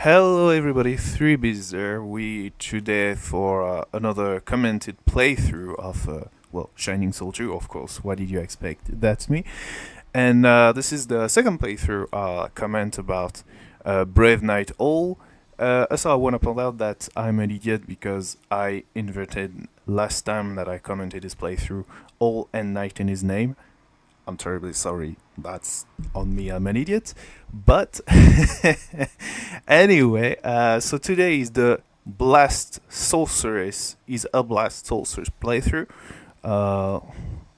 Hello everybody, 3Bs there. We today for another commented playthrough of, Shining Soul 2, of course. What did you expect? That's me. And this is the second playthrough comment about Brave Knight All. Also, I want to point out that I'm an idiot because I inverted last time that I commented this playthrough All and Knight in his name. I'm terribly sorry. That's on me. I'm an idiot. But anyway, so today is the Blast Sorceress. Is a Blast Sorceress playthrough.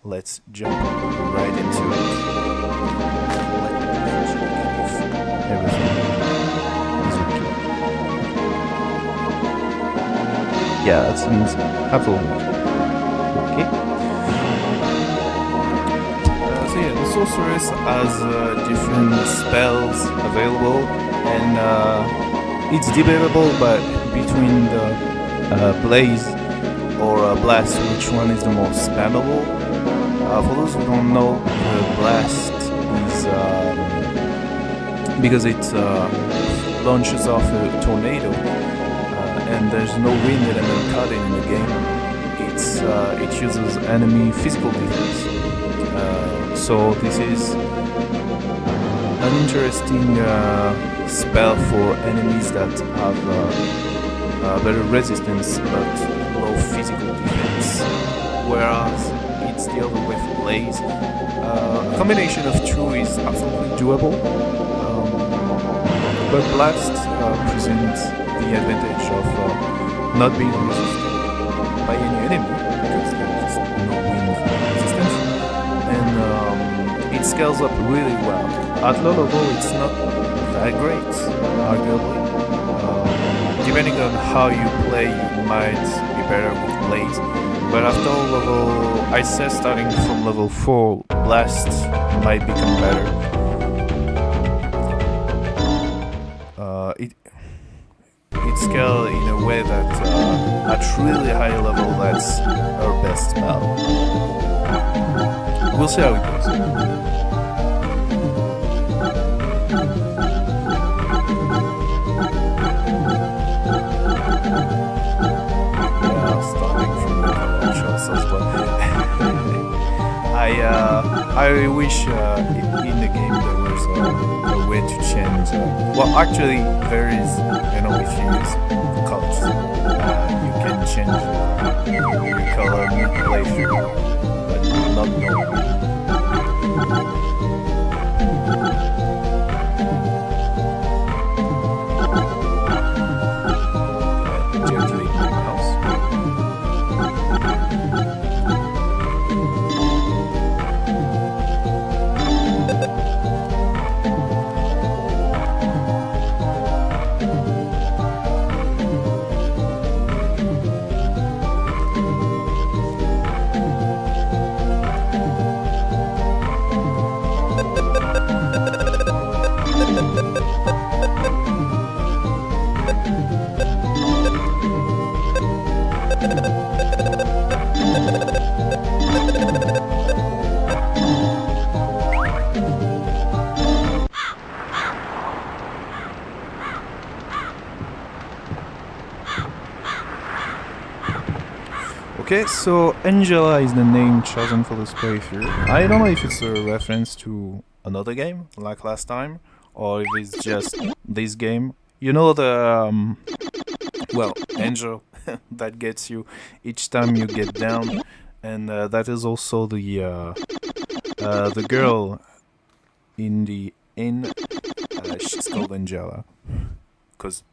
Let's jump right into it. Everything is okay. Yeah, that seems absolutely okay. So yeah, the sorceress has different spells available, and it's debatable, but between the blaze or blast, which one is the most spammable? For those who don't know, the blast is because it launches off a tornado, and there's no wind element cutting in the game. It uses enemy physical defense. So this is an interesting spell for enemies that have better resistance but low physical defense, whereas it's the other way for Blaze. A combination of two is absolutely doable, but Blast presents the advantage of not being resisted by any enemy because there's just no wind resistance. And it scales up really well. At low level, it's not that great, arguably. Depending on how you play, you might be better with Blaze. But after level, I'd say starting from level 4, Blast might become better. It scales in a way that at really high level, that's our best spell. We'll see how it goes. Yeah, starting from the launchers as well. I wish in the game there was a way to change. Well, actually, there is. If you use colors, you can change the color mid-playthrough, but not normally. Deactivate my mouse. Okay, so Angela is the name chosen for this playthrough. I don't know if it's a reference to another game, like last time, or if it's just this game. You know the, angel that gets you each time you get down, and that is also the girl in the inn. She's called Angela, because,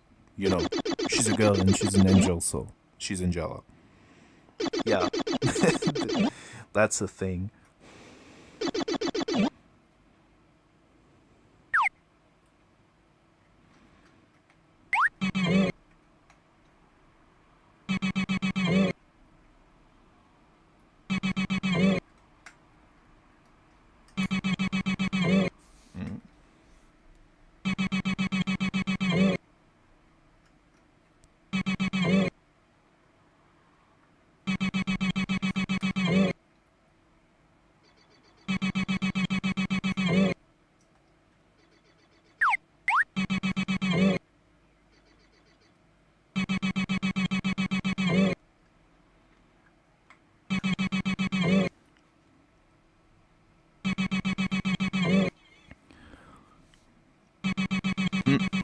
she's a girl and she's an angel, so she's Angela. Yeah, that's a thing.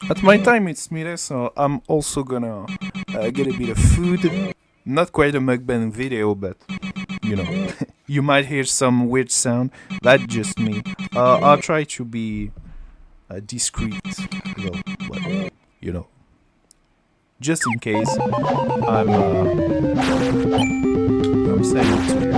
At my time, it's midday, so I'm also gonna get a bit of food. Not quite a mukbang video, but you know, you might hear some weird sound. That's just me. I'll try to be discreet, well, you know, just in case I'm saying it to you.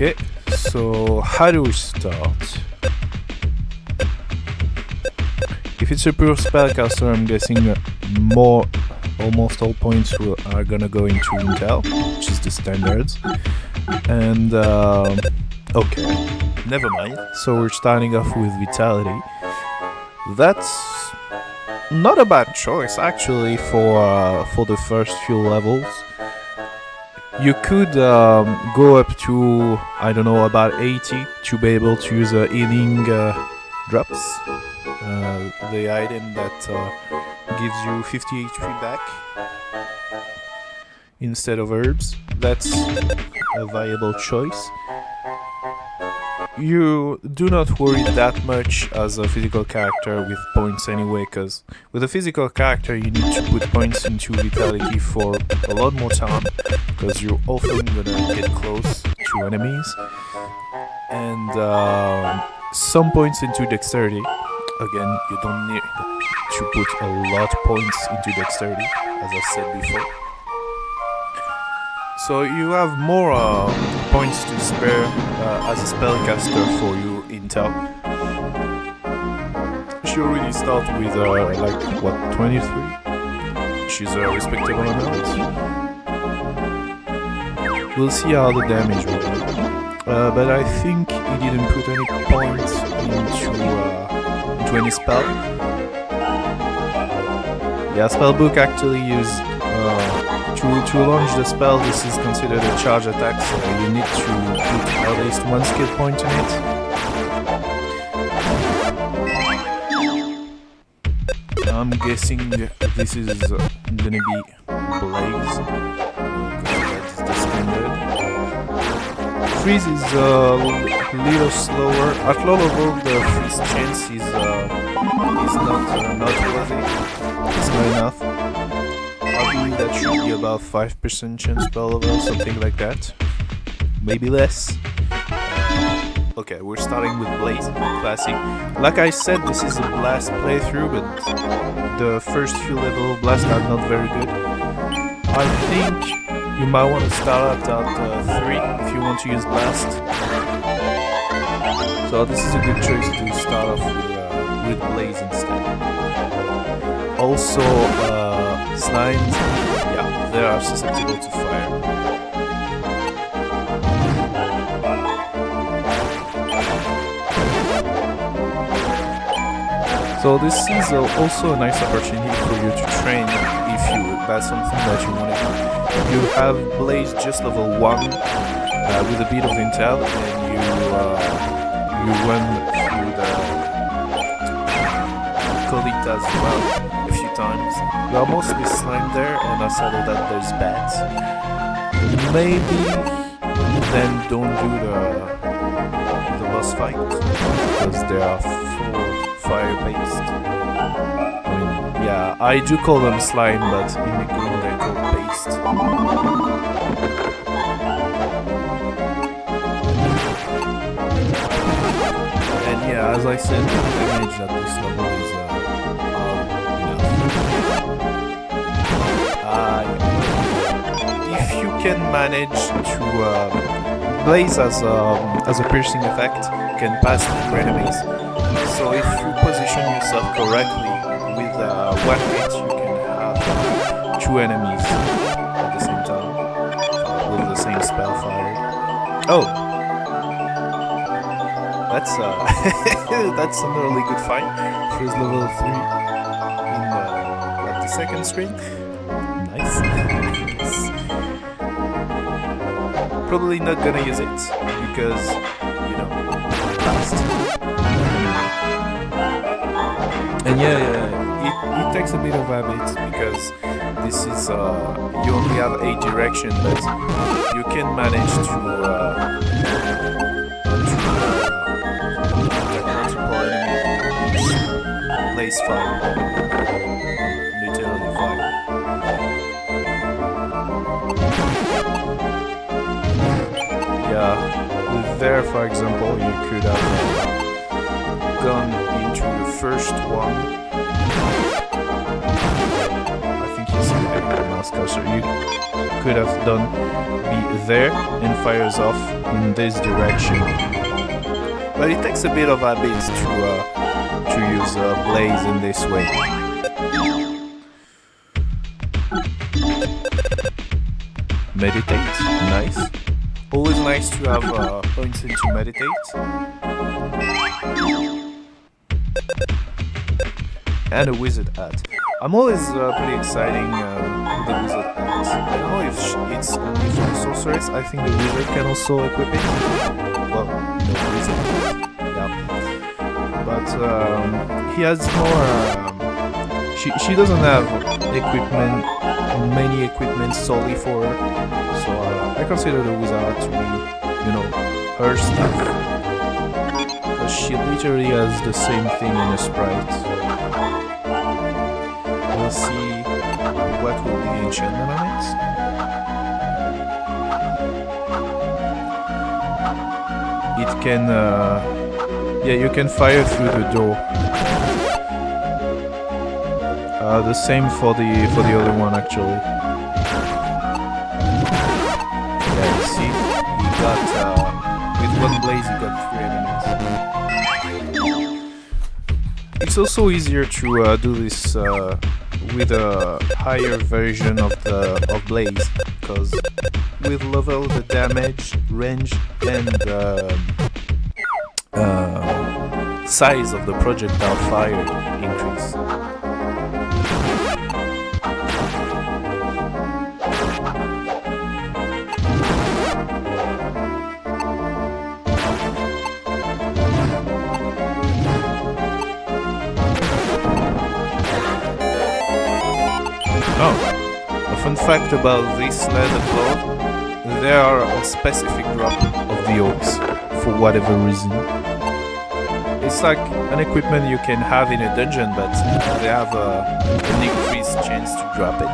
Okay, so how do we start? If it's a pure spellcaster, I'm guessing almost all points are gonna go into Intel, which is the standards. And okay, never mind. So we're starting off with Vitality. That's not a bad choice actually for the first few levels. You could go up to, I don't know, about 80 to be able to use healing drops, the item that gives you 50 HP back instead of herbs. That's a viable choice. You do not worry that much as a physical character with points anyway, because with a physical character you need to put points into vitality for a lot more time, because you're often gonna get close to enemies, and some points into dexterity. Again, you don't need to put a lot of points into dexterity, as I said before. So you have more points to spare as a spellcaster for your intel. You should really start with like what, 23, which is a respectable amount. We'll see how the damage will be. But I think he didn't put any points into any spell. Yeah, spellbook actually use to launch the spell. This is considered a charge attack, so you need to put at least one skill point in it. I'm guessing this is gonna be Blaze. That's the standard. Freeze is a little slower. At low level, the freeze chance is not worthy. It's not enough. I believe that should be about 5% chance per level, something like that. Maybe less. Okay, we're starting with Blaze, classic. Like I said, this is a Blast playthrough, but the first few levels of Blast are not very good. I think you might want to start at 3 if you want to use Blast. So this is a good choice to start off with Blaze instead. Also, slimes, yeah, they are susceptible to fire. So this is also a nice opportunity for you to train if that's something that you want to do. You have Blaze just level 1 with a bit of intel, and you run through the Colite as well a few times. You are mostly slime there, and aside of that there's bats. Maybe then don't do the boss fight, because they are full fire based. I mean, yeah, I do call them slime, but in the game they're called paste. And yeah, as I said, the damage at this level is if you can manage to Blaze as a piercing effect, can pass through enemies. So if you position yourself correctly with one hit, you can have 2 enemies at the same time with the same spell fired. Oh, that's that's a really good fight. First level 3 at the second screen. Nice. Probably not gonna use it because, you know, fast. And yeah, it takes a bit of habit, because this is you only have a direction, but you can manage to multiple enemies. Blaze fire, literally fire. Yeah, there, for example, you could have gone into the first one. I think you see the mouse cursor. You could have done be there and fires off in this direction. But it takes a bit of habit to use Blaze in this way. Meditate, nice. Always nice to have points into meditate. and a wizard hat. I'm always pretty exciting with the wizard hat. I don't know if it's only from Sorceress. I think the wizard can also equip it. Well, the wizard hat, yeah. But he has more. She doesn't have many equipment solely for her. So I consider the wizard hat to be, her stuff. Because she literally has the same thing in a sprite. We'll see what will be the enchantment on it. It can, you can fire through the door. The same for the other one actually. Yeah, you see, he got with one blaze he got 3 enemies. It's also easier to do this with a higher version of blaze, because with level the damage, range, and size of the projectile fired increase. Oh, a fun fact about this leather cloth, there are a specific drop of the oaks, for whatever reason. It's like an equipment you can have in a dungeon, but they have an increased chance to drop it.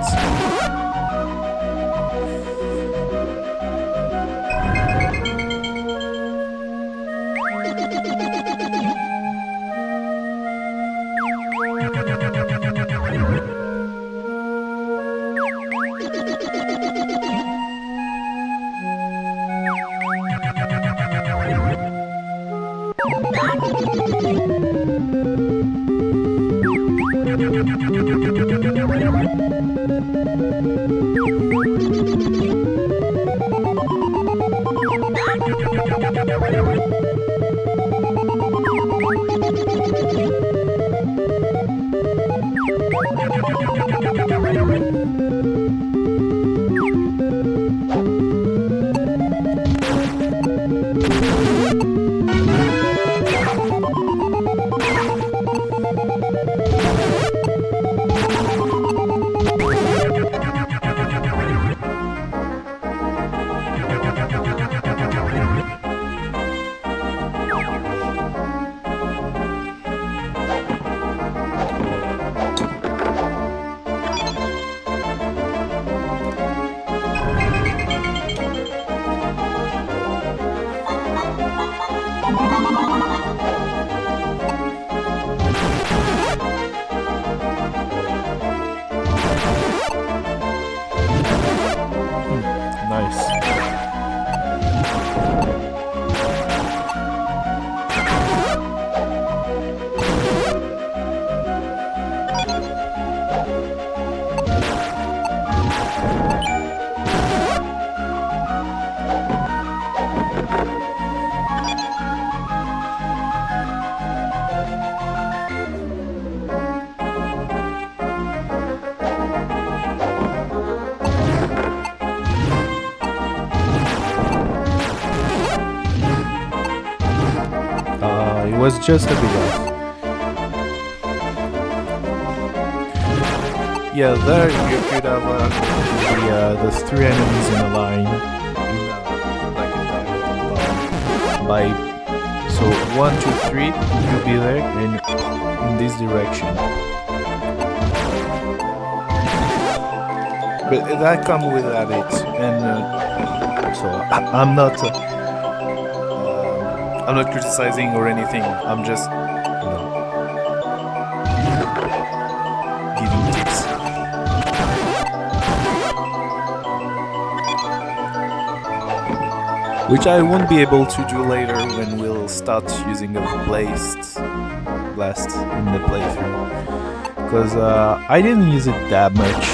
It was just a bit off. Yeah, there you could have the 3 enemies in a line, by so 1, 2, 3, you'll be there and in this direction. But that comes with habit, and so I'm not criticizing or anything. I'm just giving tips. Which I won't be able to do later when we'll start using a blast in the playthrough. Because I didn't use it that much.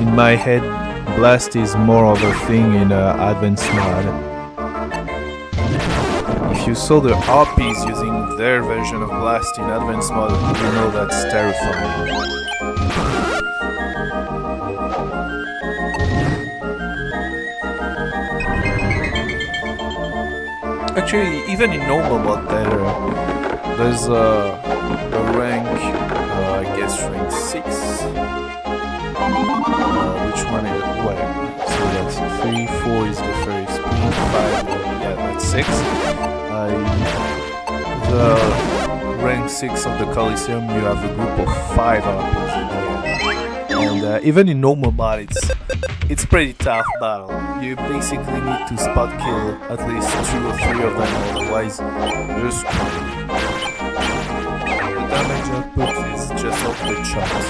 In my head, blast is more of a thing in advanced mode. If if you saw the RPs using their version of Blast in advanced mode, you know that's terrifying. Actually, even in normal mode, there's a rank, I guess rank 6. Which one is it? Where? So that's 3, 4 is the first, 5, yeah, that's 6. The rank 6 of the Coliseum, you have a group of 5 RPs in there. And even in normal mode, it's pretty tough battle. You basically need to spot kill at least 2 or 3 of them, otherwise you're screwed. The damage output is just off the charts.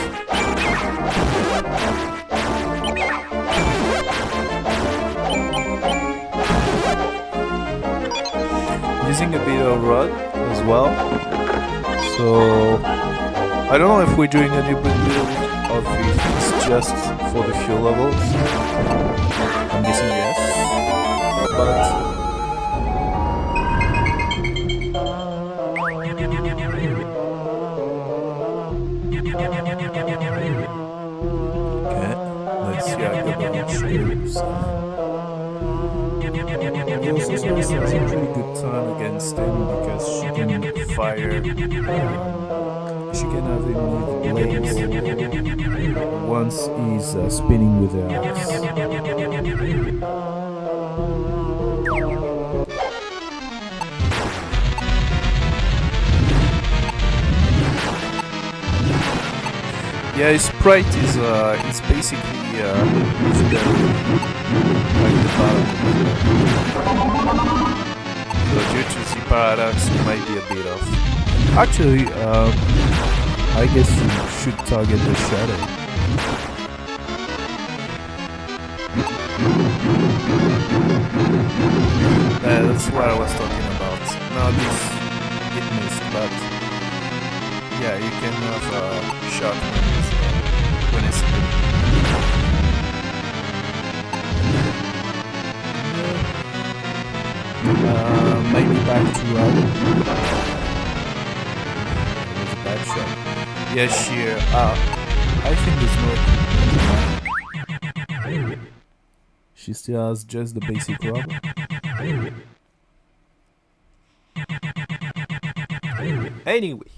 Using a bit of rod as well. So I don't know if we're doing a new build or if it's just for the fuel levels. I'm guessing yes. But okay, let's see how the damage goes. Sorceress has a pretty good time against him because she can fire, she can have him with blaze once he's spinning with the axe. Yeah, his sprite is basically like the bottom. So due to the paradox, you might be a bit off. Actually, I guess you should target the shadow. That's what I was talking about. Now this it missed, but yeah, you can have a shot when it's spinning. Maybe back to that was a bad shot. Yeah, sheer. I think there's no. She still has just the basic rub. Anyway.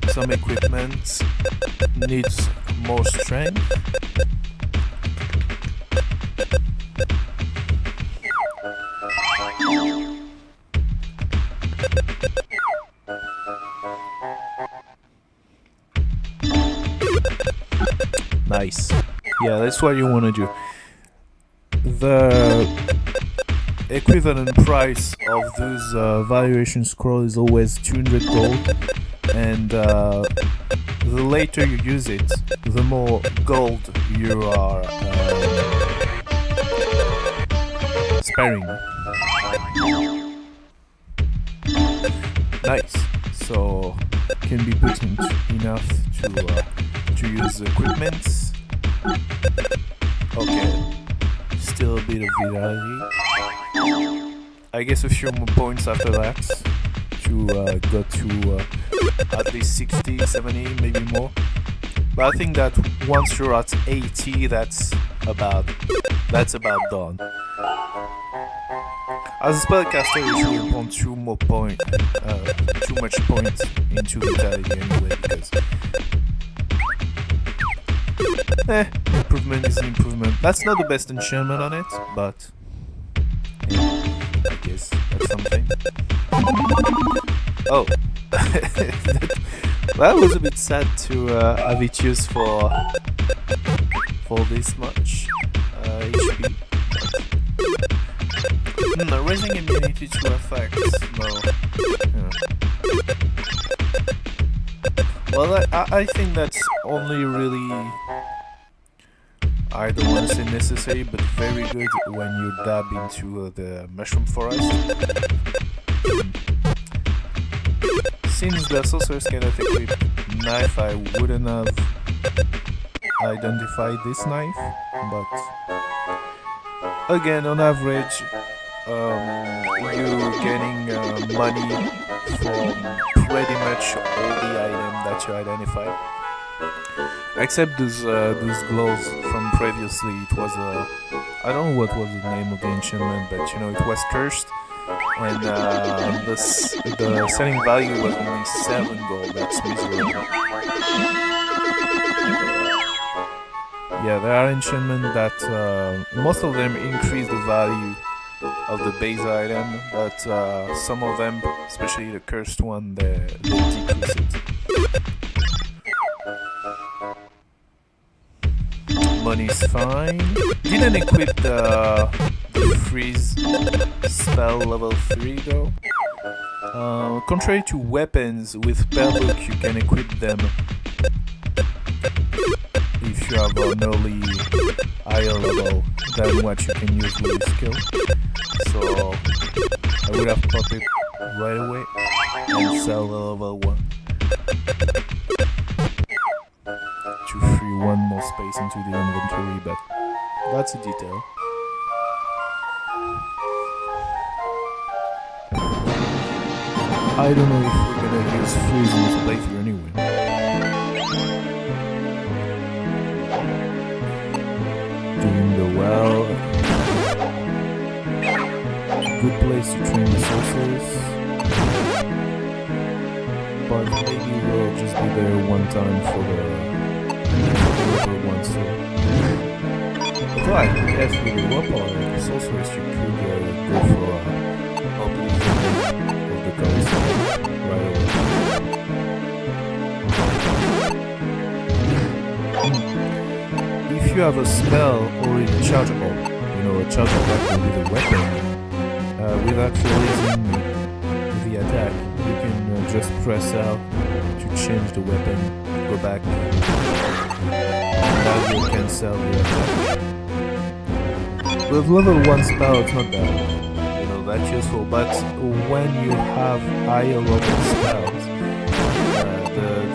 Some equipment needs more strength. Nice. Yeah, that's what you want to do. The equivalent price of those valuation scroll is always 200 gold, and the later you use it, the more gold you are sparing. Nice. So can be put in enough to use equipment. Okay. Still a bit of vitality. I guess a few more points after that to go to at least 60, 70, maybe more. But I think that once you're at 80, that's about done. as a spellcaster, you shouldn't put too much points into vitality anyway, because improvement is an improvement. That's not the best enchantment on it, but I guess that's something. Oh, that was a bit sad to have it used for this much HP. Raising immunity to effects, no. Yeah. Well, I think that's only really, I don't want to say necessary, but very good when you dab into the mushroom forest. Since the sorceress cannot equip knife, I wouldn't have identified this knife, but again, on average, you're getting money from pretty much all the items that you identified, except those gloves from previously. It was I don't know what was the name of the enchantment, but you know, it was cursed, and the selling value was only 7 gold. That's miserable. Yeah, there are enchantments that most of them increase the value of the base item, but some of them, especially the cursed one, they decrease it. Money's fine. Didn't equip the freeze spell level 3 though. Contrary to weapons, with Spellbook you can equip them if you have an early higher level than what you can use with this skill. So I would have popped it right away and sell level 1 to free one more space into the inventory, but that's a detail. I don't know if we're gonna use freeze in this playthrough anyway. Doing the well. Good place to train the sorceress. But maybe we'll just be there one time for the level 1 so. Although I guess with the weapon, the sorceress you could go for opening of the colors right away. If you have a spell already chargeable, you know, a chargeable with a weapon, without releasing the attack, you can just press out to change the weapon, go back, and now you can sell the attack. With level 1 spell, it's not that, you know, that's useful, but when you have higher level spells,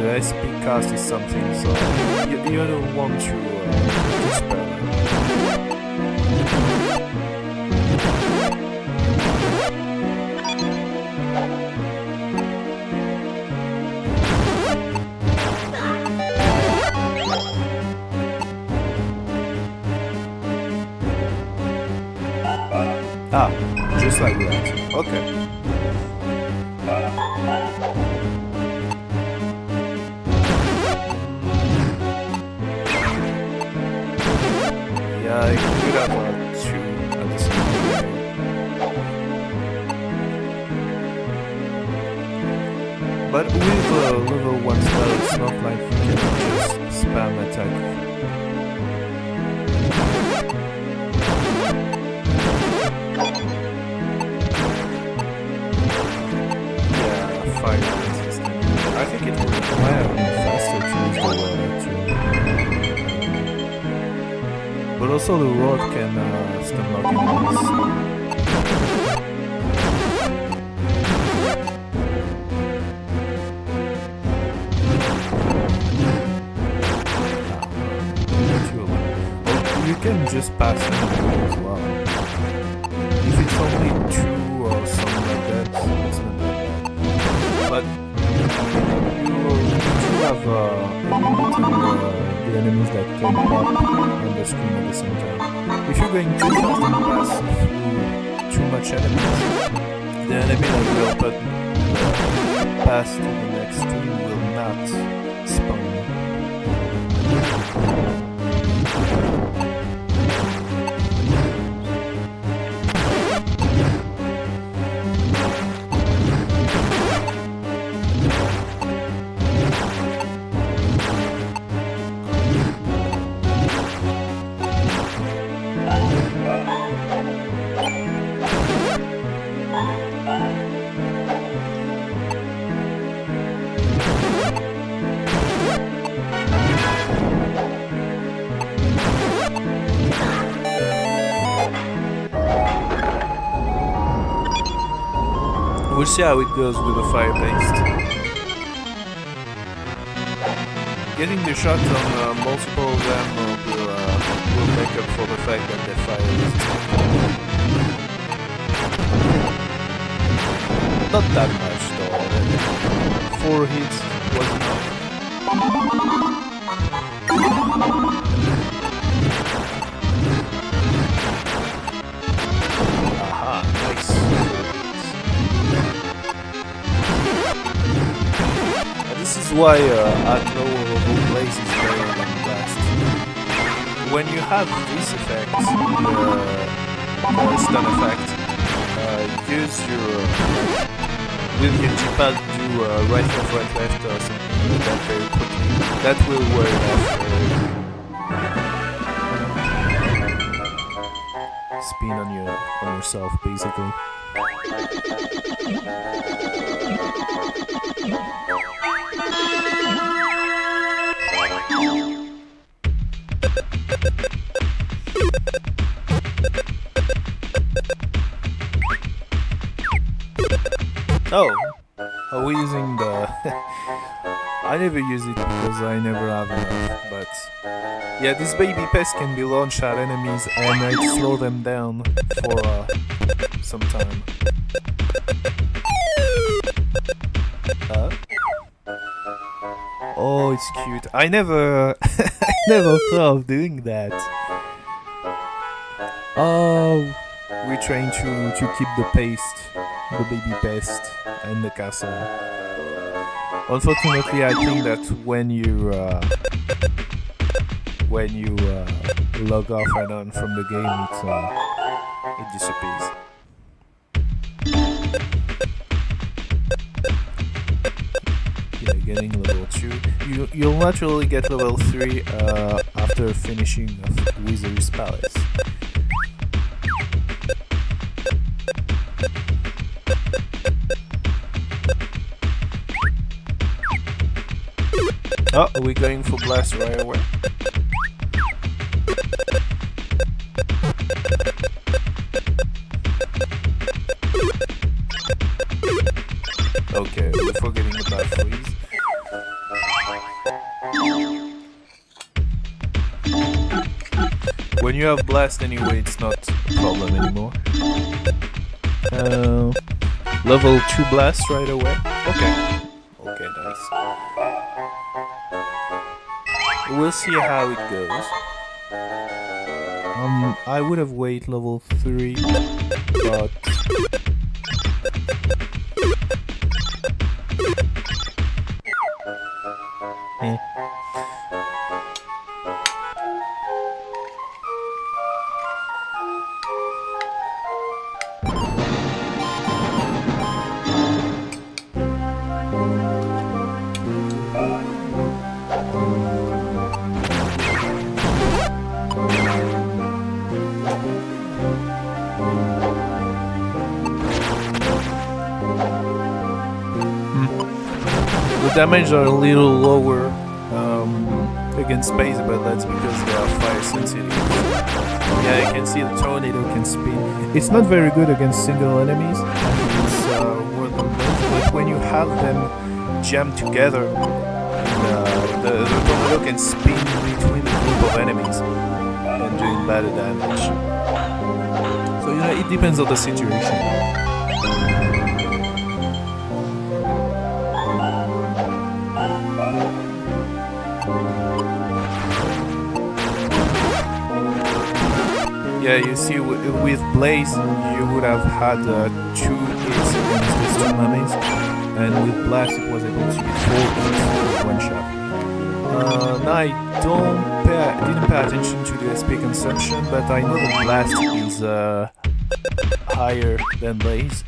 the SP cost is something, so you don't want to spell. Ah, just like that. Okay. Yeah, I could have 2 at the same time. But with level 1 spell, it's not like you can just spam attack. I think it would require me faster to use the water too. But also the rod can stun lock enemies. You can just pass them as well. If it's only 2 or something like that, it's not that bad. But you have the enemies that can pop on the screen at the same time. If you're going too fast and pass through too much enemies, the enemy that will put pass to the next team will not spawn. We'll see how it goes with the fire-based. Getting the shots on multiple of them will make up for the fact that they're fire-resistant. Not that much though. 4 hits was enough. Aha, nice. This is why at lower level blaze is very long last. When you have this effect, the stun effect, use your with your G-pad do right left or something like that very quickly. That will wear off. Spin on yourself basically. Oh, are we using the... I never use it because I never have enough, but... Yeah, this baby pest can be launched at enemies and it slow them down for some time. Oh, it's cute. I never... I never thought of doing that. Oh, we're trying to keep the paste, the baby pest, and the castle. Unfortunately, I think that when you log off and on from the game, it disappears. Yeah, getting level 2. You'll naturally get level 3 after finishing the Wizard's Palace. Oh, are we going for blast right away? Okay, we're forgetting about freeze. When you have blast anyway, it's not a problem anymore. Level 2 blast right away. Okay. Okay, nice. We'll see how it goes. I would have waited level 3, but... The damage are a little lower against space, but that's because they are fire sensitive. Yeah, you can see the tornado can spin. It's not very good against single enemies. It's worth the most, but when you have them jammed together, the tornado can spin between a group of enemies and doing bad damage. So you know, it depends on the situation. Yeah, you see, with Blaze, you would have had 2 hits against these 2 mummies, and with Blast, it was able to get 4 hits with 1 shot. Now I didn't pay attention to the SP consumption, but I know that Blast is higher than Blaze.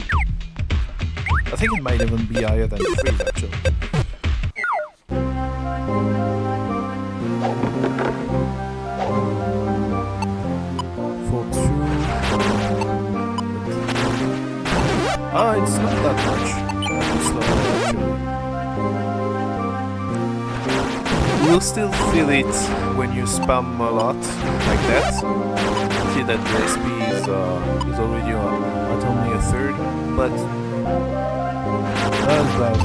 I think it might even be higher than Freeze, actually. It's not that much. It's not actually. You'll still feel it when you spam a lot like that. See that the SP is already at only a third, but not as bad.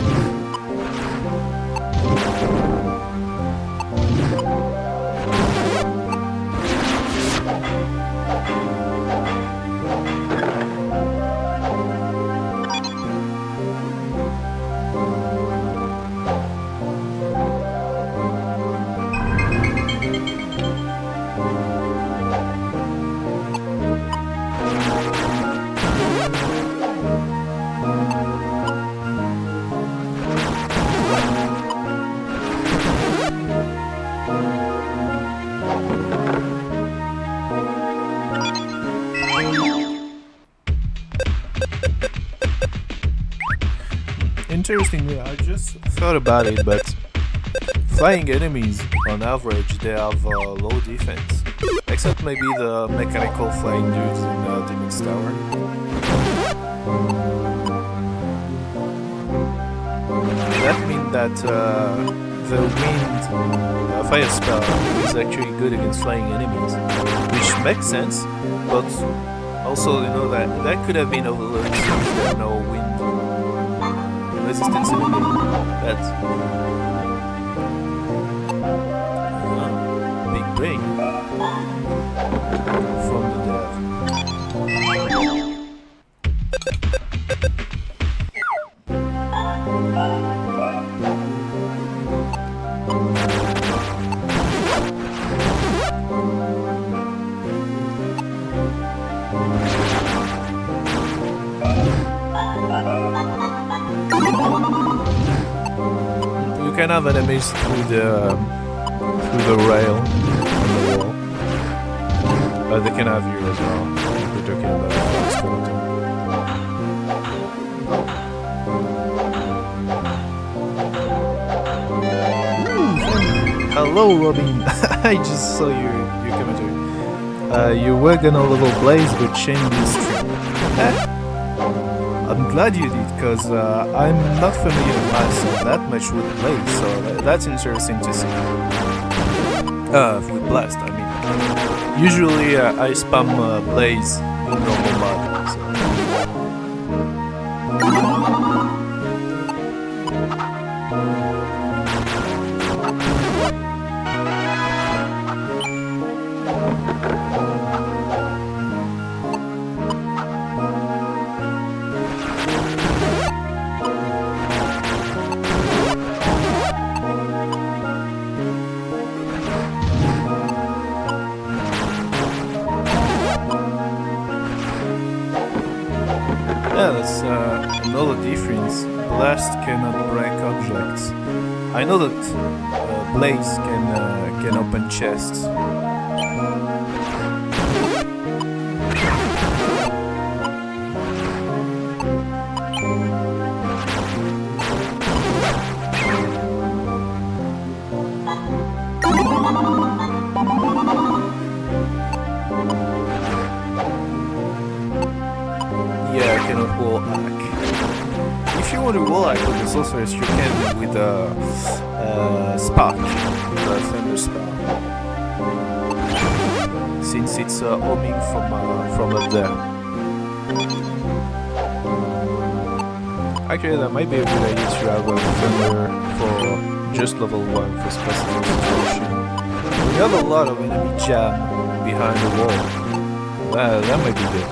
Interestingly, I just thought about it, but flying enemies, on average, they have low defense. Except maybe the mechanical flying dudes in Demon's Tower. That means that the wind fire spell is actually good against flying enemies, which makes sense, but also, you know, that could have been overlooked since there are no wind resistance in the game. That's big brain from the dev. You can have enemies through the rail on the wall. They can have you as well. We're talking about skeleton. Hello, Robin. I just saw your commentary. You were gonna level Blaze but changed the stream. I'm glad you did, because I'm not familiar myself that much with Blaze, so that's interesting to see. With Blast, I mean. Usually I spam Blaze in normal mode, so. Yeah, that's another difference. Blast cannot break objects. I know that Blaze can open chests. Yeah, I cannot wall hack. If you want to wall hack with the Sorceress, you can with Spark, the Thunder spell. Since it's homing from up there. Actually, that might be a good idea to have a Thunder for just level 1 for specific situation. We have a lot of enemy jam behind the wall. That might be good.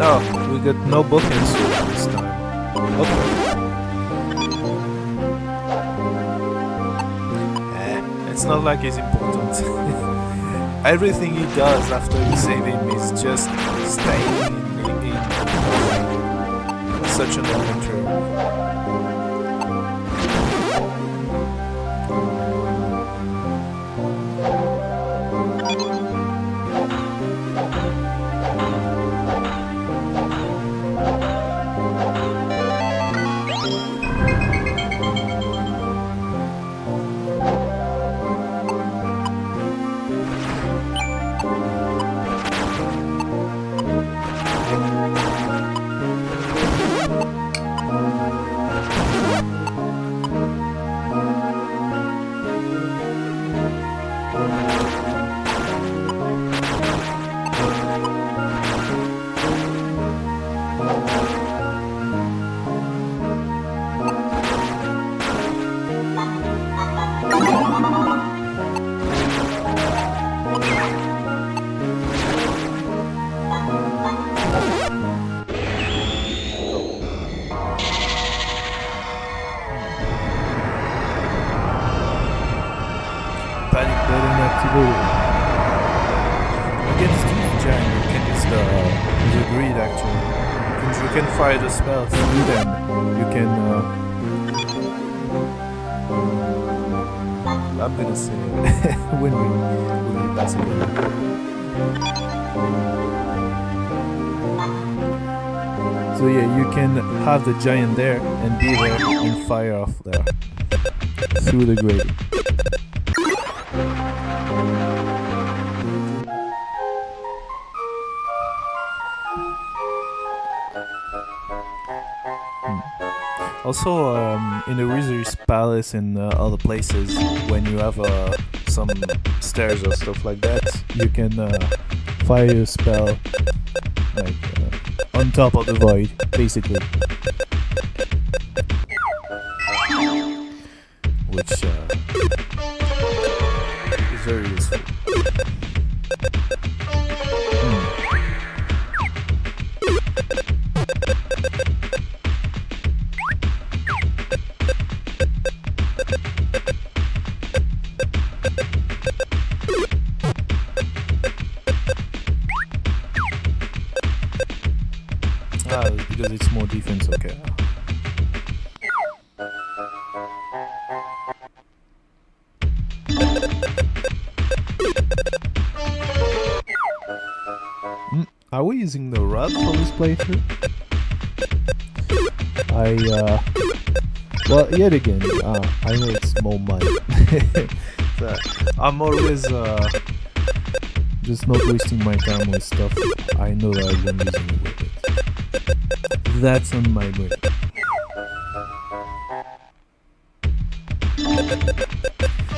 Oh, we got no buttons this time. Okay. It's not like it's important. Everything he does after you save him is just staying in such an adventure. Panic button activated. Against this giant, you can use the grid actually. Since you can fire the spells through them, you can. I'm gonna say when we pass it. So yeah, you can have the giant there and be there and fire off there through the grid. Also, in the Wizard's Palace and other places, when you have some stairs or stuff like that, you can fire a spell like on top of the void, basically, which is very useful. Because it's more defense, okay. Are we using the rod for this playthrough? Well, yet again, I know it's more money. So I'm always just not wasting my time with stuff I know that I won't use any with it. That's on my brain.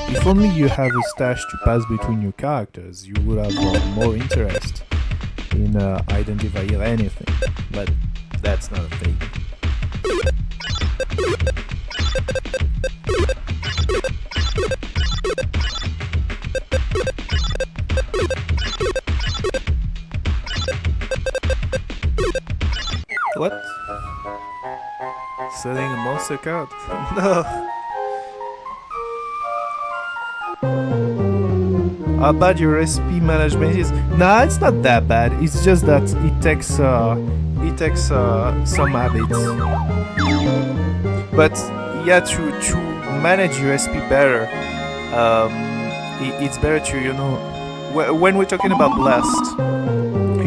If only you have a stash to pass between your characters, you would have more interest in identifying anything, but that's not a thing. What? Selling a monster card? No! How bad your recipe management is? Nah, it's not that bad. It's just that it takes some habits. But yeah, to manage your recipe better, it's better to, you know, when we're talking about blast,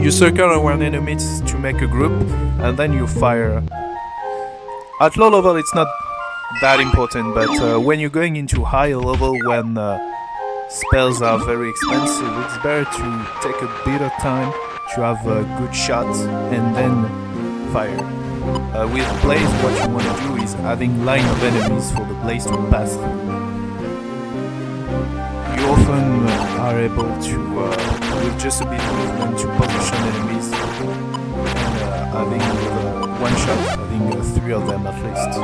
you circle around enemies to make a group, and then you fire. At low level, it's not that important, but when you're going into higher level, when spells are very expensive, it's better to take a bit of time to have a good shot and then fire. With Blaze, what you want to do is having line of enemies for the Blaze to pass through. You often are able to, with just a bit of movement, to position enemies, and having one shot, having 3 of them at least.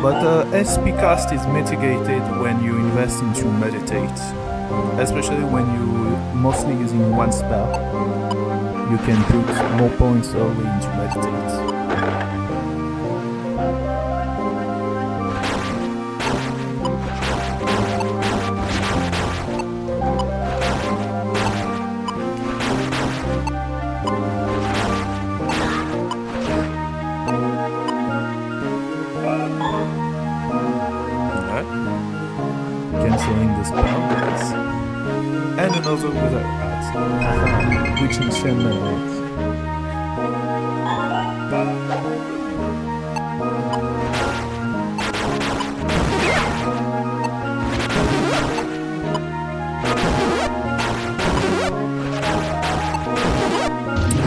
But SP cost is mitigated when you invest into meditate. especially when you're mostly using one spell. You can put more points early into meditate. Cancelling the spell, yes. And another without ads. Which enchantment works.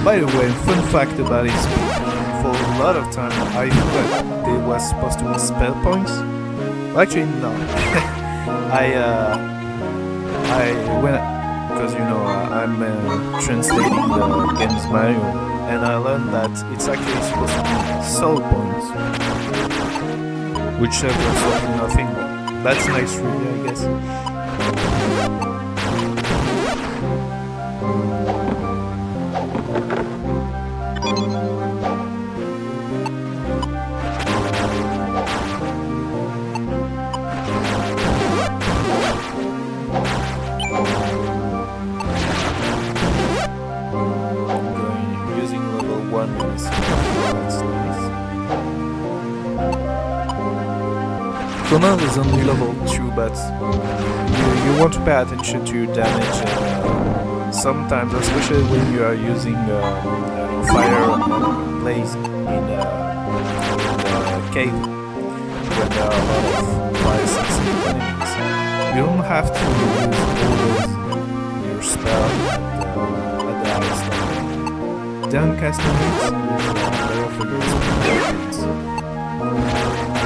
By the way, fun fact about it, for a lot of time I thought they were supposed to be spell points. Actually, no. Because I'm translating the game's manual, and I learned that it's actually supposed to be soul points, which serve absolutely nothing. But that's nice, really, I guess. Command is only level 2, but you want to pay attention to your damage sometimes, especially when you are using fire blaze in the cave, when there are a lot of fire-sensitive enemies. You don't have to use your spell at the highest level. Downcasting it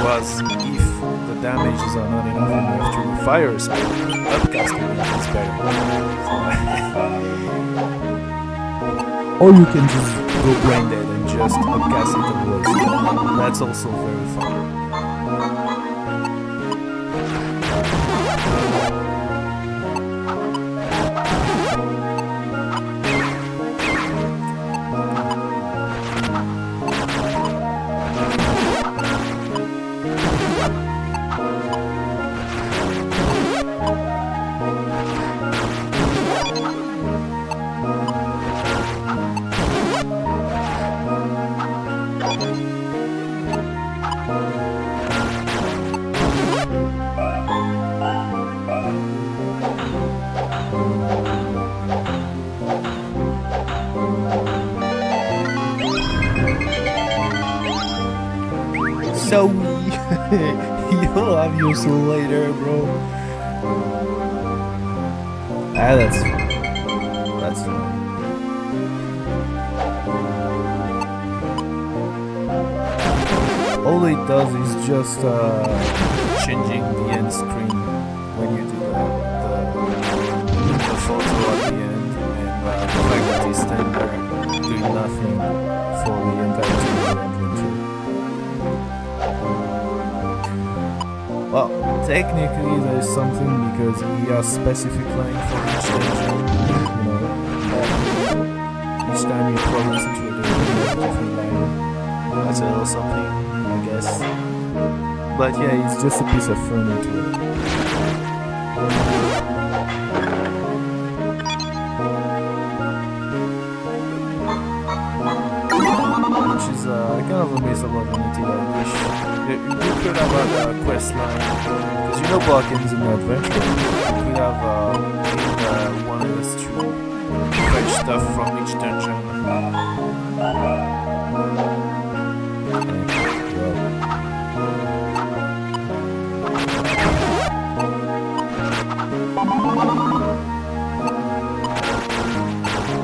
was if the damages are not enough and you have to fire a spell, upcasting it is better. Or you can just go brain dead and just upcast it otherwise. That's also very fun. So you'll have your soul later, bro. That's fine. That's fine. All it does is just changing the end screen when you do the photo at the end, and the fact that it's stand there doing nothing for the entirety of the adventure. Well, technically there's something because we are specifying for each dungeon, each time you progress into a dungeon you have a different line. That's a little something, I guess. But yeah, it's just a piece of fun into it. Which is kind of a miss about Unity. I wish you could have had a quest line, because blockings in the adventure. You could have wanted us to fetch stuff from each dungeon.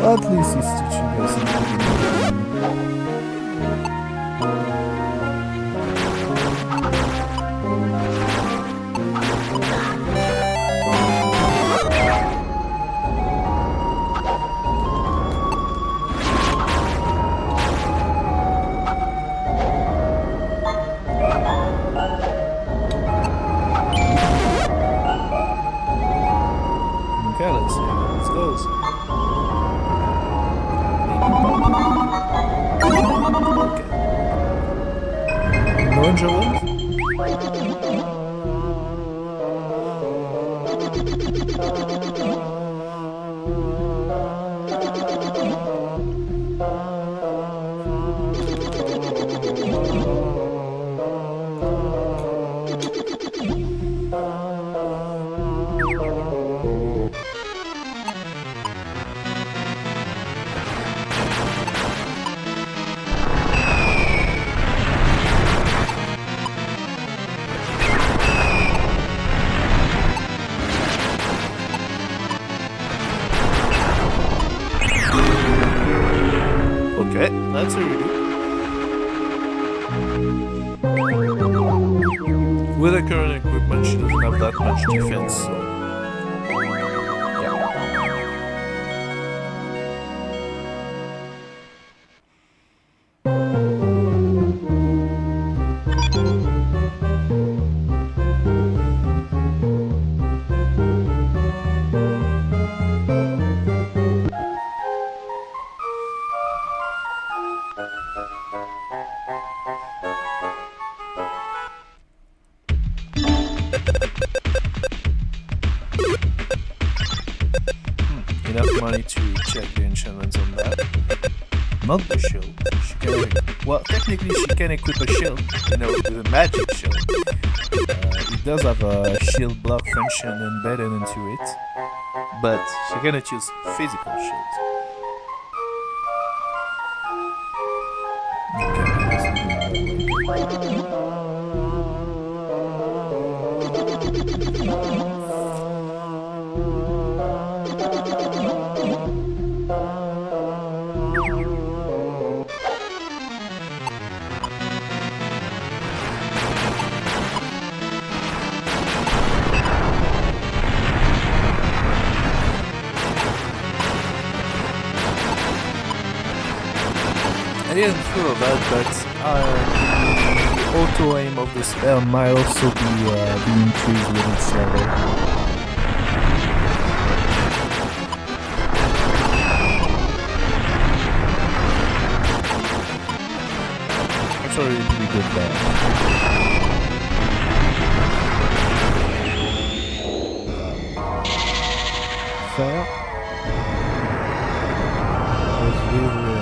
At least he's teaching us something. Okay, let's see how this goes. Okay. No angel wings? Okay, that's a redo. With the current equipment, she doesn't have that much defense, so... yeah. Enough money to check the enchantments on that. Not the shield. She can, well, technically she can equip a shield, you know, with a magic shield. It does have a shield block function embedded into it, but she cannot use physical shields. I didn't feel that, but the auto aim of the spell might also be increased with its level. That's already pretty good there. Fair. It's really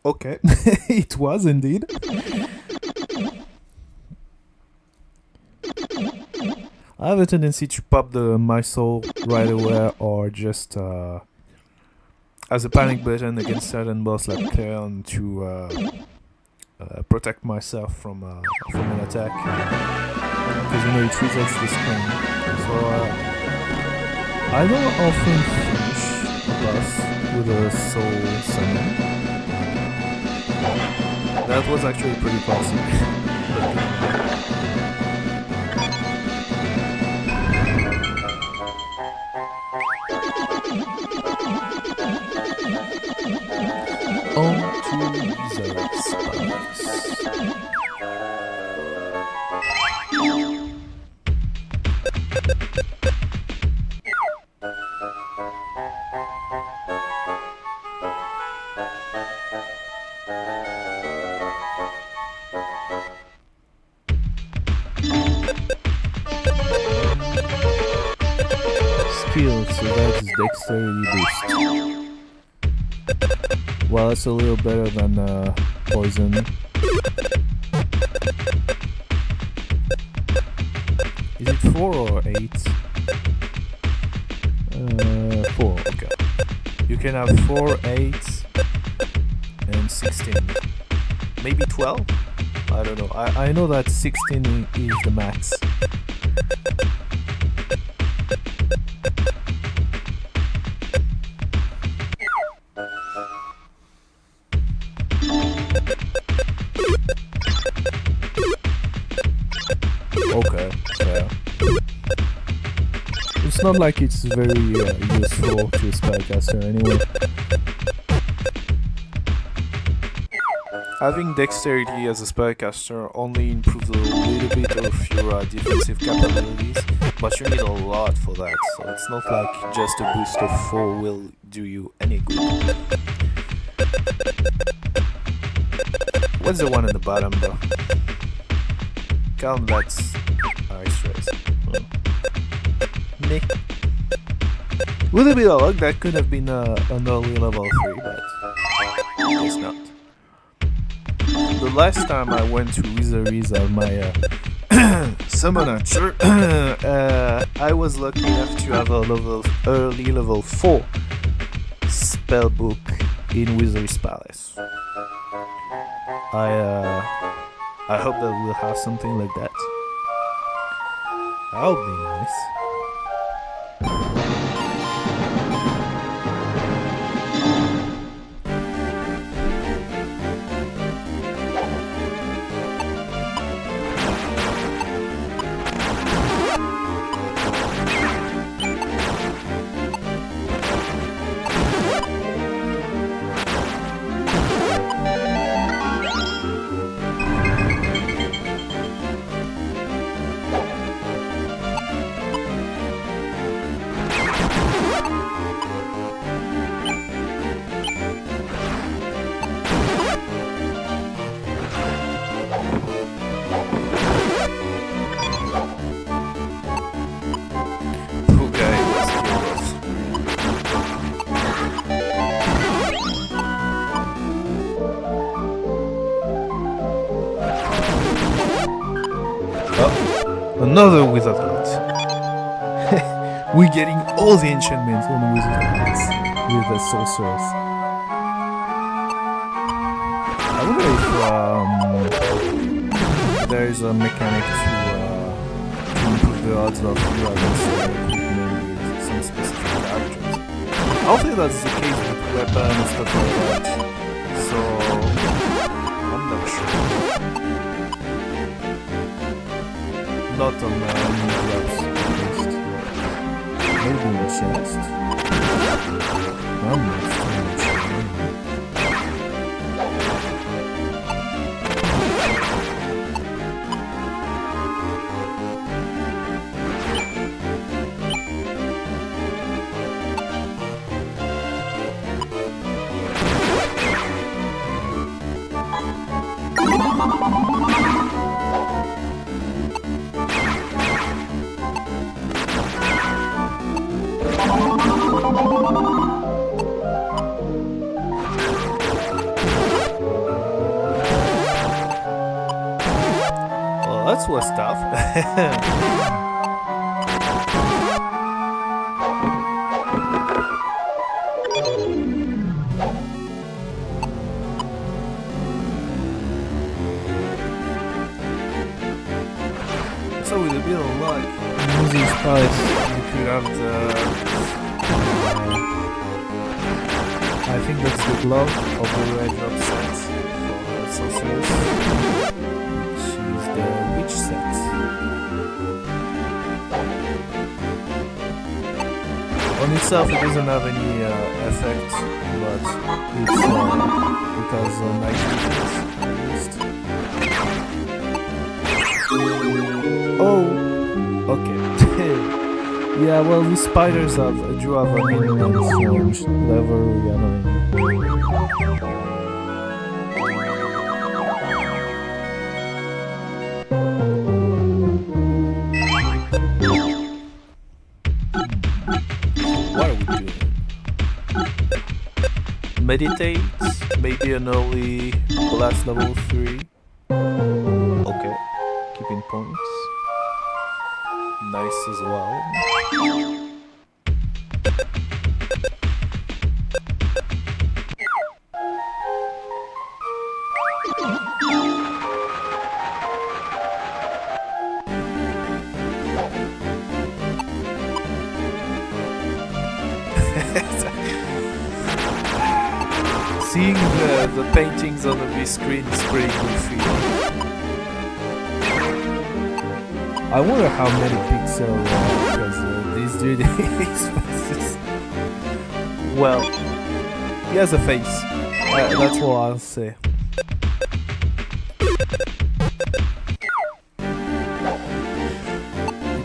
okay, it was indeed. I have a tendency to pop my soul right away, or just as a panic button against certain boss like Cleon to protect myself from an attack, because you know it resets the screen. So I don't often finish a boss with a soul summon. That was actually pretty classic. On to the spikes. Skill, so that's dexterity boost. Well, it's a little better than poison. Is it 4 or 8? 4, okay. You can have 4, 8, and 16. Maybe 12? I don't know. I know that 16 is the max. Okay, fair. It's not like it's very useful to a spellcaster anyway. Having dexterity as a spellcaster only improves a little bit of your defensive capabilities, but you need a lot for that, so it's not like just a boost of 4 will do you any good. What's the one at the bottom though? Count that's ice race. Meh. With a bit of luck, that could have been an early level 3, but I guess not. The last time I went to Wizards on my Summonature, I was lucky enough to have a early level 4 spellbook in Wizard's Palace. I hope that we'll have something like that. That would be nice. Another wizard hat. We're getting all the enchantments on the wizard hats with the sorceress. I wonder if there is a mechanic to improve the odds of you equipment with some specific characters. I don't think that's the case with weapons and stuff like that. So I'm not sure. Not on the gloves, at least. Maybe in the chest. I'm not sure. That's what's tough. So with a bit of luck, using spice, you could have the... I think that's the glove of the red drop set for the sorceress. She's the witch set. On itself it doesn't have any effect, but it's because night vision at least. Oh, okay. Yeah, well, the spiders do have an immense level annoying. What are we doing? Meditate, maybe an early blast level 3. Okay, keeping points. Nice as well. Seeing the paintings on the big screen is pretty goofy. I wonder how many pixels because this dude is fastest. Well, he has a face. That's all I'll say.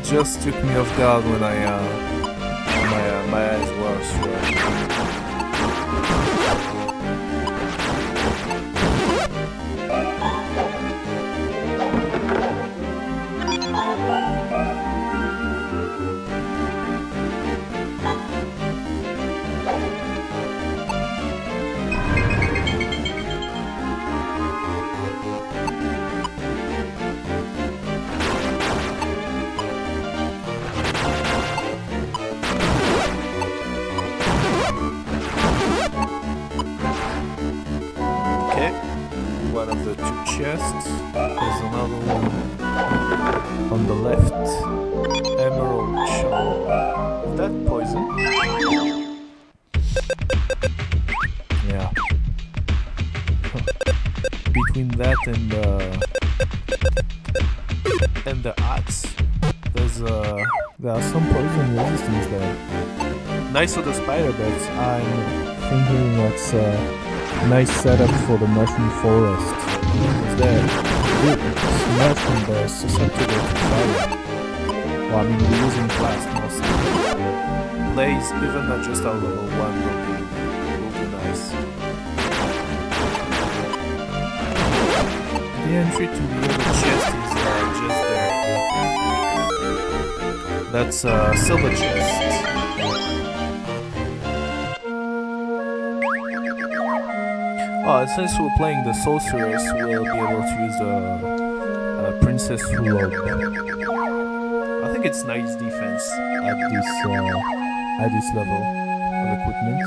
just took me off guard when my eyes were shut. One of the two chests. There's another one on the left. Emerald shell. Is that poison? Yeah. Between that and the axe, there are some poison resistance there. Nice for the spider, but I'm thinking that's nice setup for the mushroom forest. Is there? It's mushroom there, susceptible to fire. Well, I mean, we're using glass mostly. Blaze, even at just our level 1, will be nice. The entry to the other chest is just there. That's a silver chest. Since we're playing the Sorceress, we'll be able to use a Princess Robe. I think it's nice defense at this level of equipment.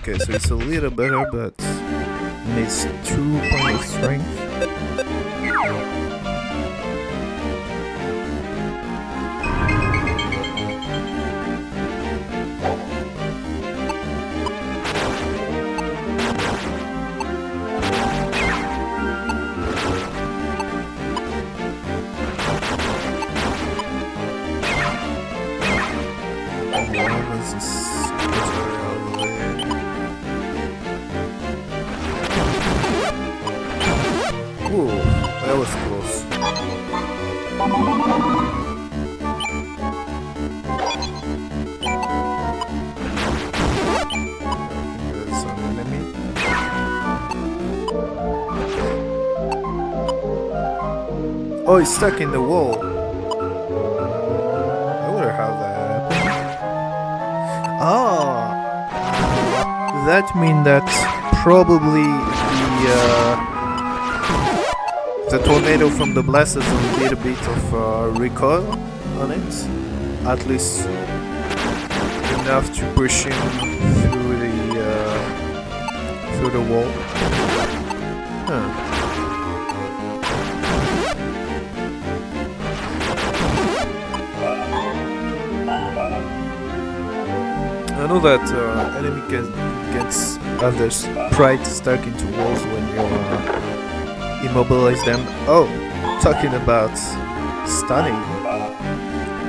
Okay, so it's a little better, but needs 2 points of strength. Ooh, that was close. There's an enemy. Oh, he's stuck in the wall. I wonder how that happened. Ah, that means that probably the tornado from the blast has a little bit of recoil on it, at least enough to push him through the wall. Huh. I know that enemy gets other sprite stuck into walls when you immobilize them. Oh, talking about stunning.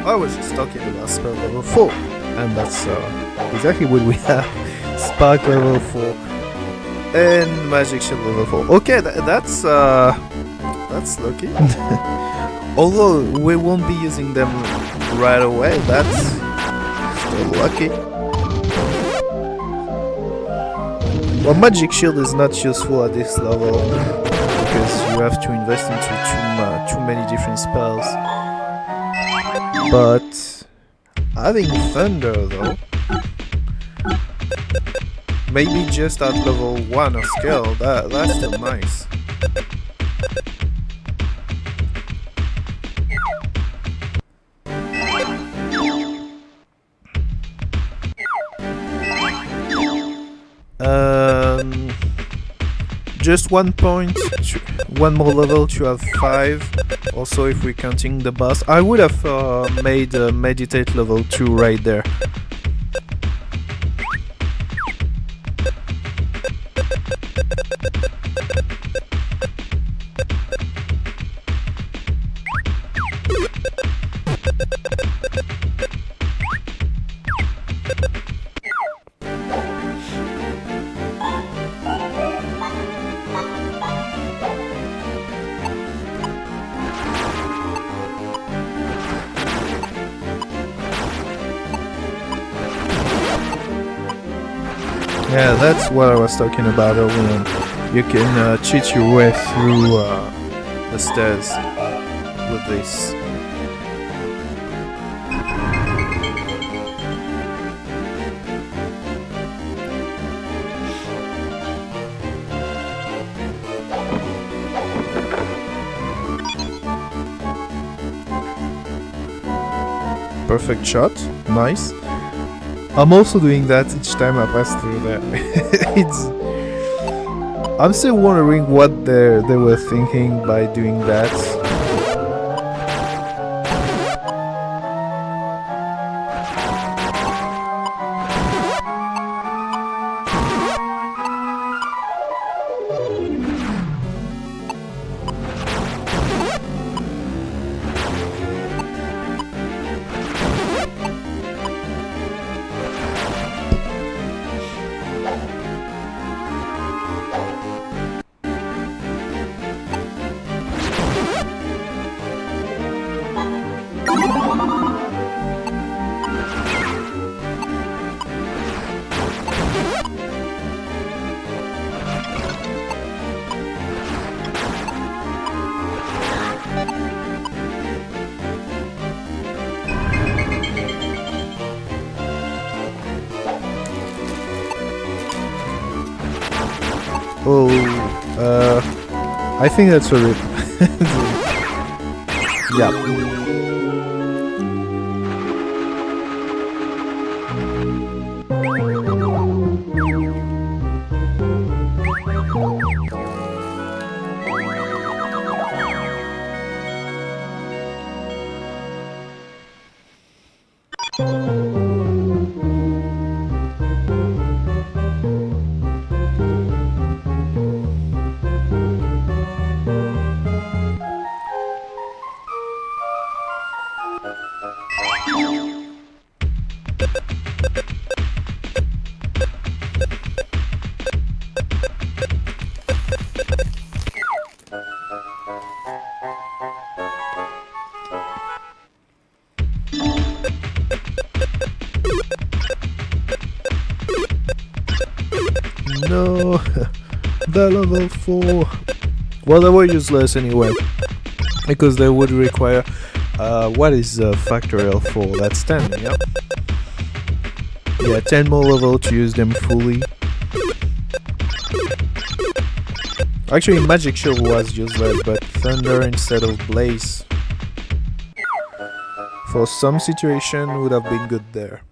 I was just talking about spell level 4, and that's exactly what we have. Spark level 4 and magic shield level 4. Okay, that's lucky. Although we won't be using them right away, that's still lucky. Well, magic shield is not useful at this level because you have to invest into too many different spells. But having thunder though, maybe just at level 1 of skill, that's still nice. Just 1 point, one more level to have 5. Also, if we're counting the boss, I would have made meditate level 2 right there. Yeah, that's what I was talking about earlier. You can cheat your way through the stairs with this. Perfect shot, nice. I'm also doing that each time I pass through there. I'm still wondering what they were thinking by doing that. Oh, I think that's a rip. Yeah. No, the level 4. Well, they were useless anyway, because they would require, what is factorial 4? That's 10, yeah? Yeah, 10 more level to use them fully. Actually, Magic Shield was useless, but Thunder instead of Blaze for some situation would have been good there.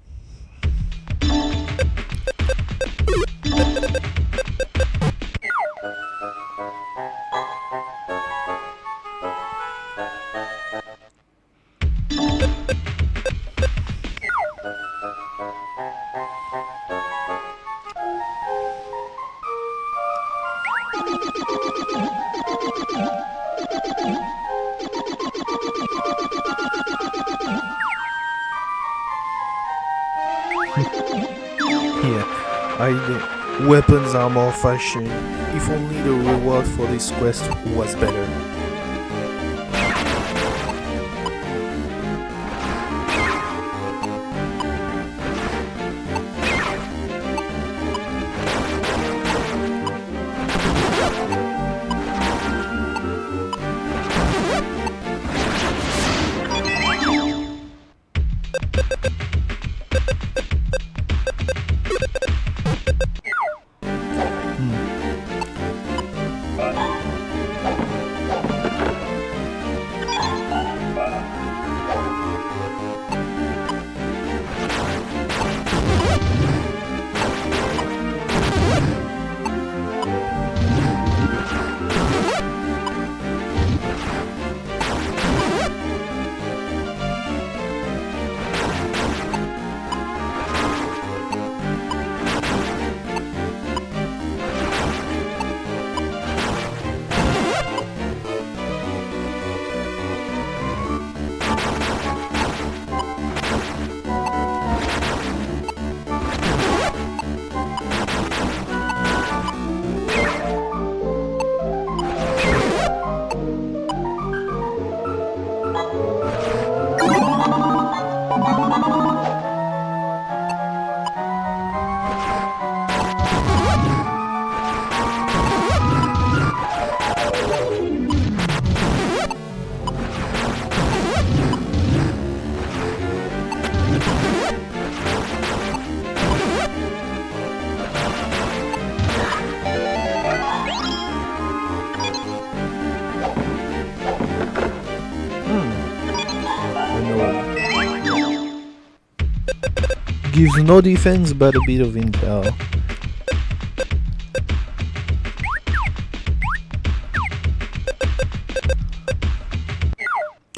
Yeah, weapons are more fashion. If only the reward for this quest was better. gives no defense but a bit of intel.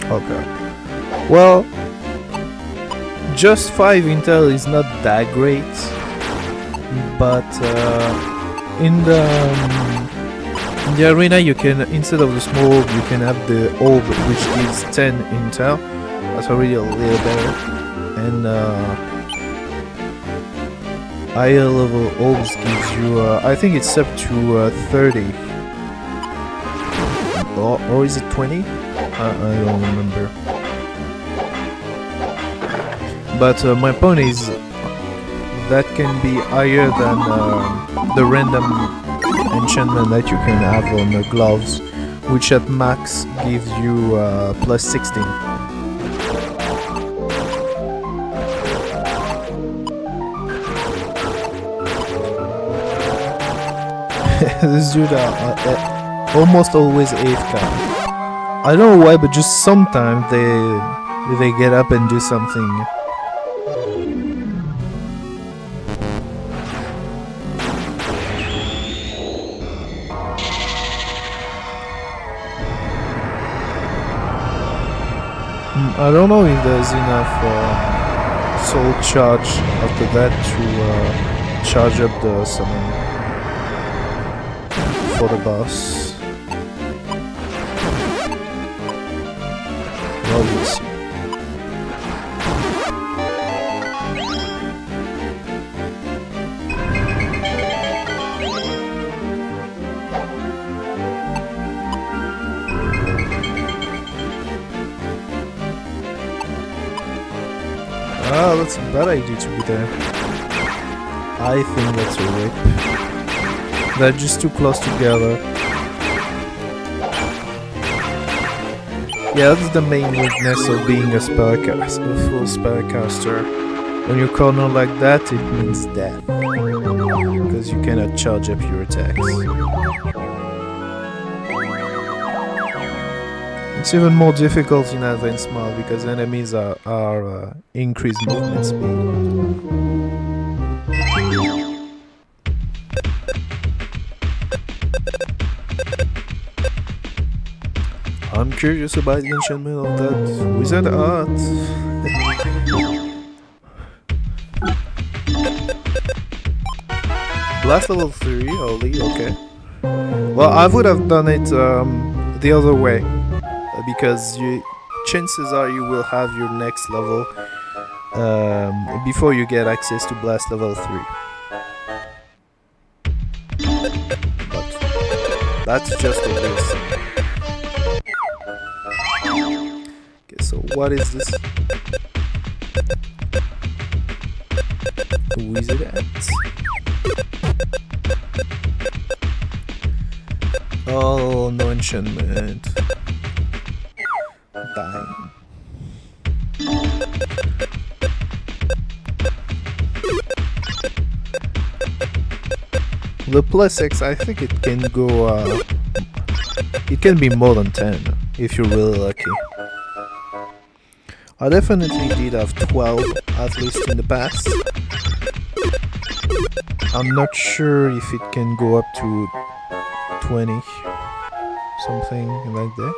Okay. Well, just 5 intel is not that great, but in the arena you can, instead of the small orb, you can have the orb which gives 10 intel. That's already a little better. And higher level orbs gives you, I think it's up to 30. Or is it 20? I don't remember. But my point is that can be higher than the random enchantment that you can have on the gloves, which at max gives you plus 16. This dude almost always AFK. I don't know why, but just sometimes they get up and do something. I don't know if there's enough soul charge after that to charge up the summon for the boss. Well, we'll see. Ah, that's a bad idea to be there. I think that's a rip. They're just too close together. Yeah, that's the main weakness of being a full spellcaster. When you corner like that, it means death. Because you cannot charge up your attacks. It's even more difficult in advanced mode because enemies are increased movement speed. I'm curious about the enchantment of that wizard art. Blast level 3 only, okay. Well, I would have done it the other way. Because chances are you will have your next level before you get access to blast level 3. But that's just a risk. Okay, so what is this? Who is it at? Oh, no enchantment. Dying. The plus X, I think it can go, it can be more than 10 if you're really lucky. I definitely did have 12 at least in the past. I'm not sure if it can go up to 20, something like that.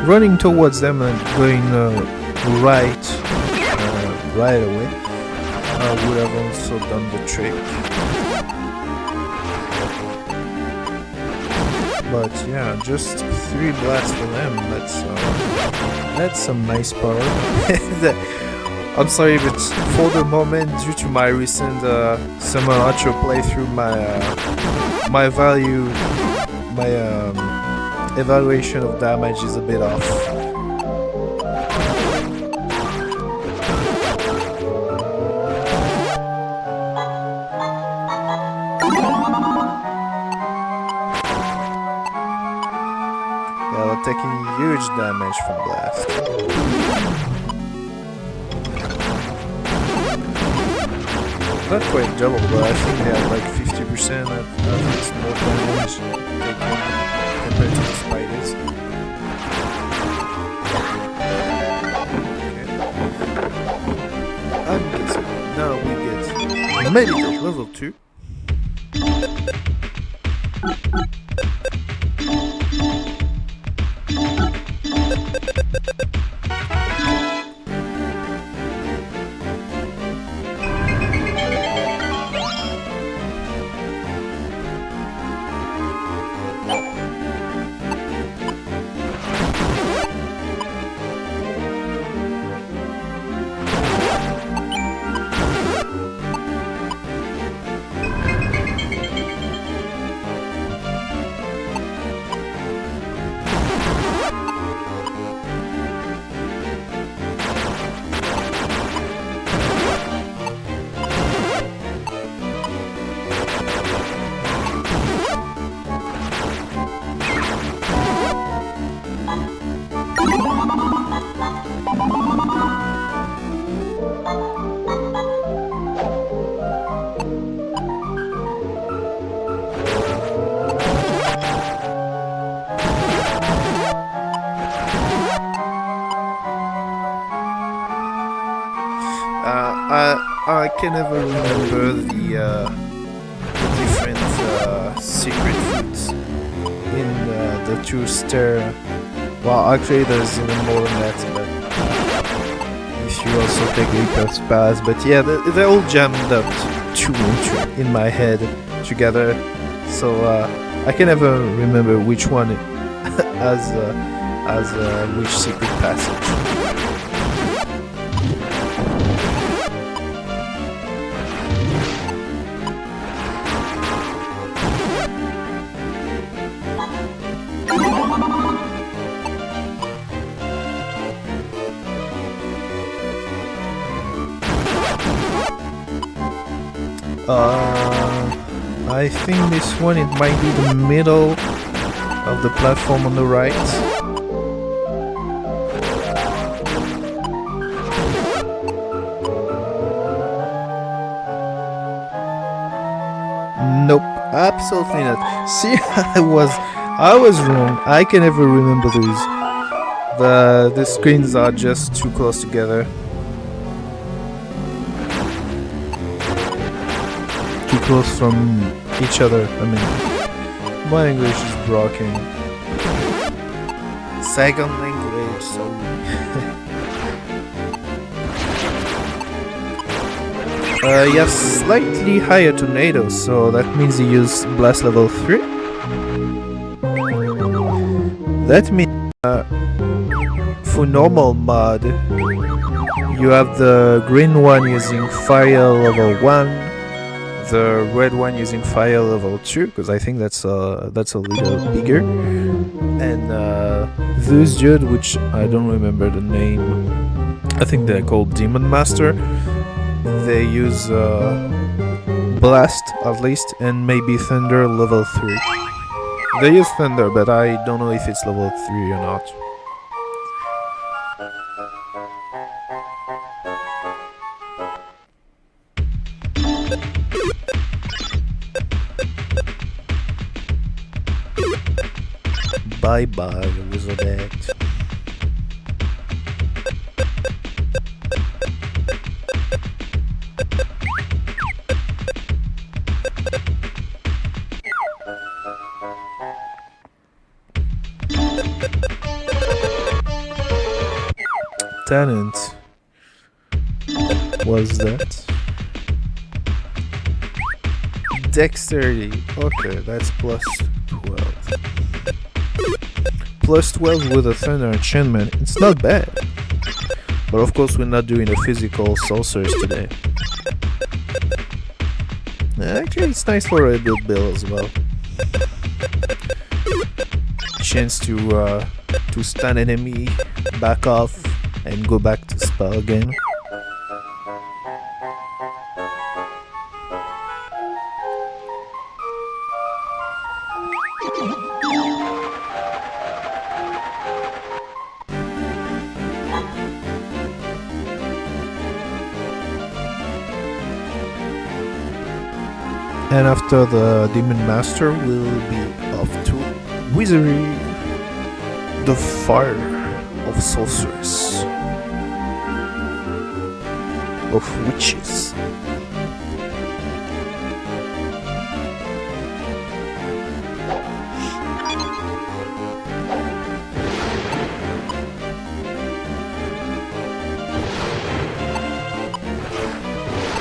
Running towards them and going right away would have also done the trick. But yeah, just 3 blasts for them. That's some nice power. I'm sorry, but for the moment, due to my recent Summer Archer playthrough, my evaluation of damage is a bit off. not taking huge damage from blast. Not quite double, but I think they have like 50% at least more damage taken compared to the spiders. Okay. I'm guessing now we get medical level 2. I can never remember the different secret foods in the two stair. Well, actually, there's even more than that. But if you also take the Eclipse Pass, but yeah, they're all jammed up in my head together. So I can never remember which one has which secret passage. I think this one, it might be the middle of the platform on the right. Nope, absolutely not. See, I was wrong. I can never remember these. The screens are just too close together. Too close from each other. I mean, my English is broken. Second language, so. You have slightly higher tornadoes, so that means you use blast level 3. That means for normal mod, you have the green one using fire level 1. The red one using fire level 2, because I think that's a little bigger, and those dude, which I don't remember the name, I think they're called Demon Master. They use blast at least, and maybe thunder level 3. They use thunder, but I don't know if it's level 3 or not. Bye bye, Wizardette. Talent was that? Dexterity. Okay, that's plus 12. Plus 12 with a thunder enchantment. It's not bad. But of course we're not doing a physical sorceress today. Actually, it's nice for a good build as well. Chance to stun enemy, back off, and go back to spell again. And after the Demon Master, we'll be off to Wizardry, the Fire of Sorceress, of Witches.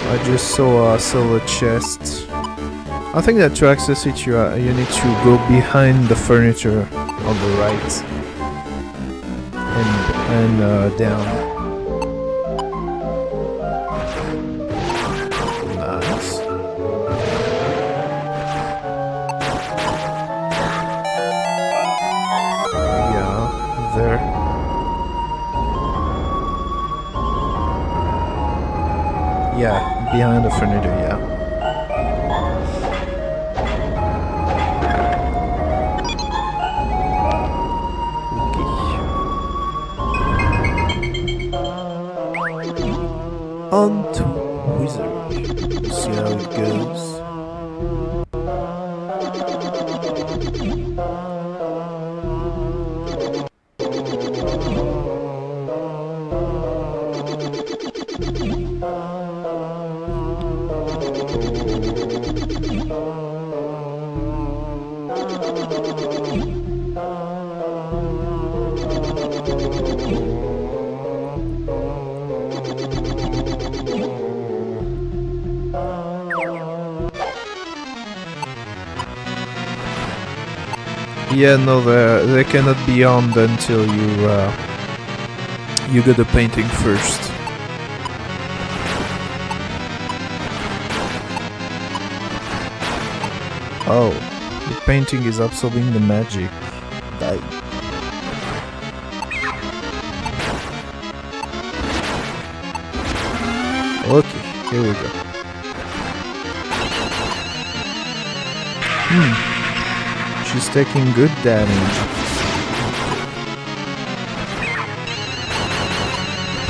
I just saw a silver chest. I think that to access it you need to go behind the furniture on the right and down. Nice. Yeah, there. Yeah, behind the furniture, yeah. On to Wizardry. See how it goes. Yeah, no, they cannot be armed until you get the painting first. Oh, the painting is absorbing the magic. Die. Okay, here we go. She's taking good damage.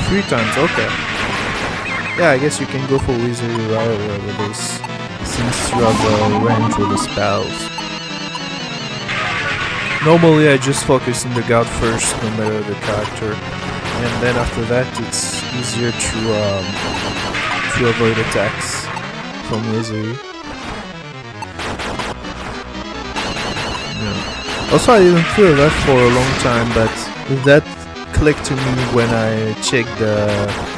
3 times, okay. Yeah, I guess you can go for Wizardry right away with this, since you have a range with the spells. Normally I just focus on the guard first, no matter the character, and then after that it's easier to avoid attacks from Wizardry. Also, I didn't feel that for a long time, but that clicked to me when I checked the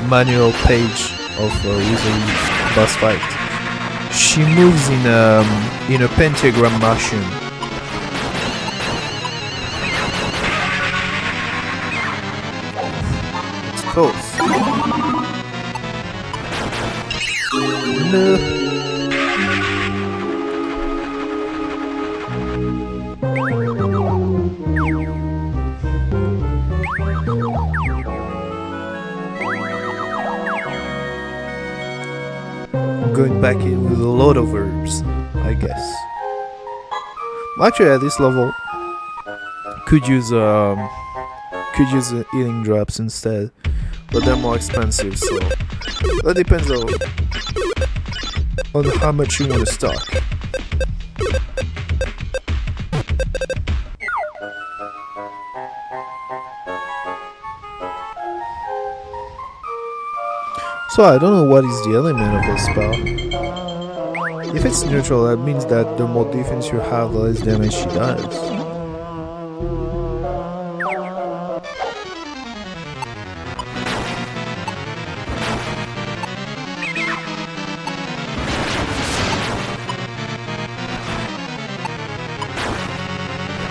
manual page of Wizardry boss fight. She moves in a pentagram motion. It's close. No. Going back in with a lot of herbs, I guess. Actually, at this level, could use healing drops instead, but they're more expensive, so that depends on how much you want to stock. So I don't know what is the element of this spell. If it's neutral, that means that the more defense you have, the less damage she does.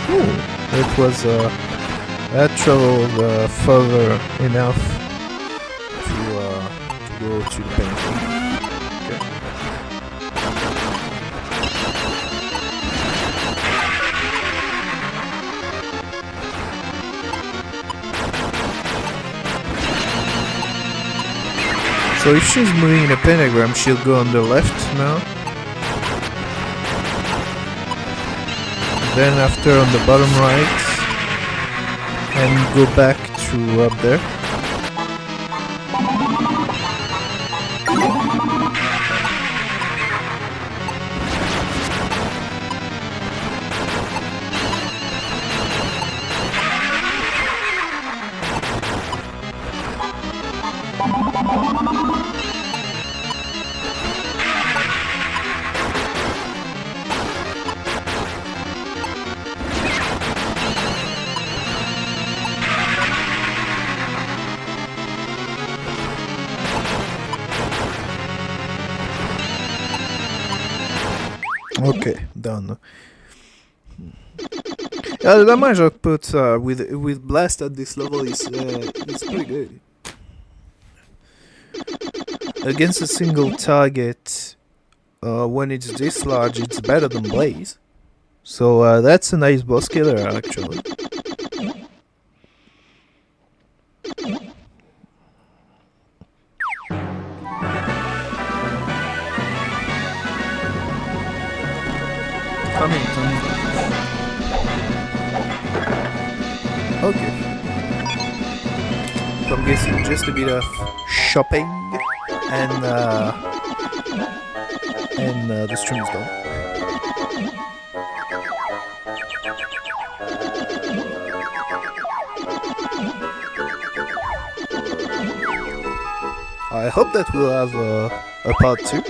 Ooh, it was that traveled further enough go to the painting. Okay. So if she's moving in a pentagram, she'll go on the left now. Then after on the bottom right, and go back to up there. Okay, done. Yeah, the damage output with blast at this level is pretty good. Against a single target, when it's this large, it's better than Blaze. So that's a nice boss killer, actually. Hamilton. Okay. So I'm guessing just a bit of shopping and the stream is done. I hope that we'll have a part 2.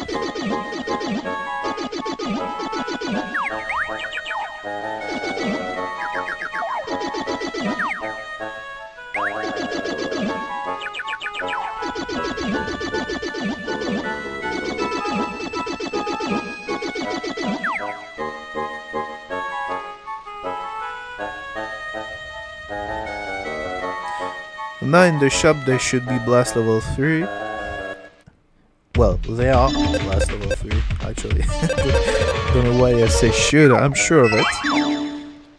Now in the shop there should be blast level 3. Well, they are blast level 3 actually. Don't know why I say should, I'm sure of it.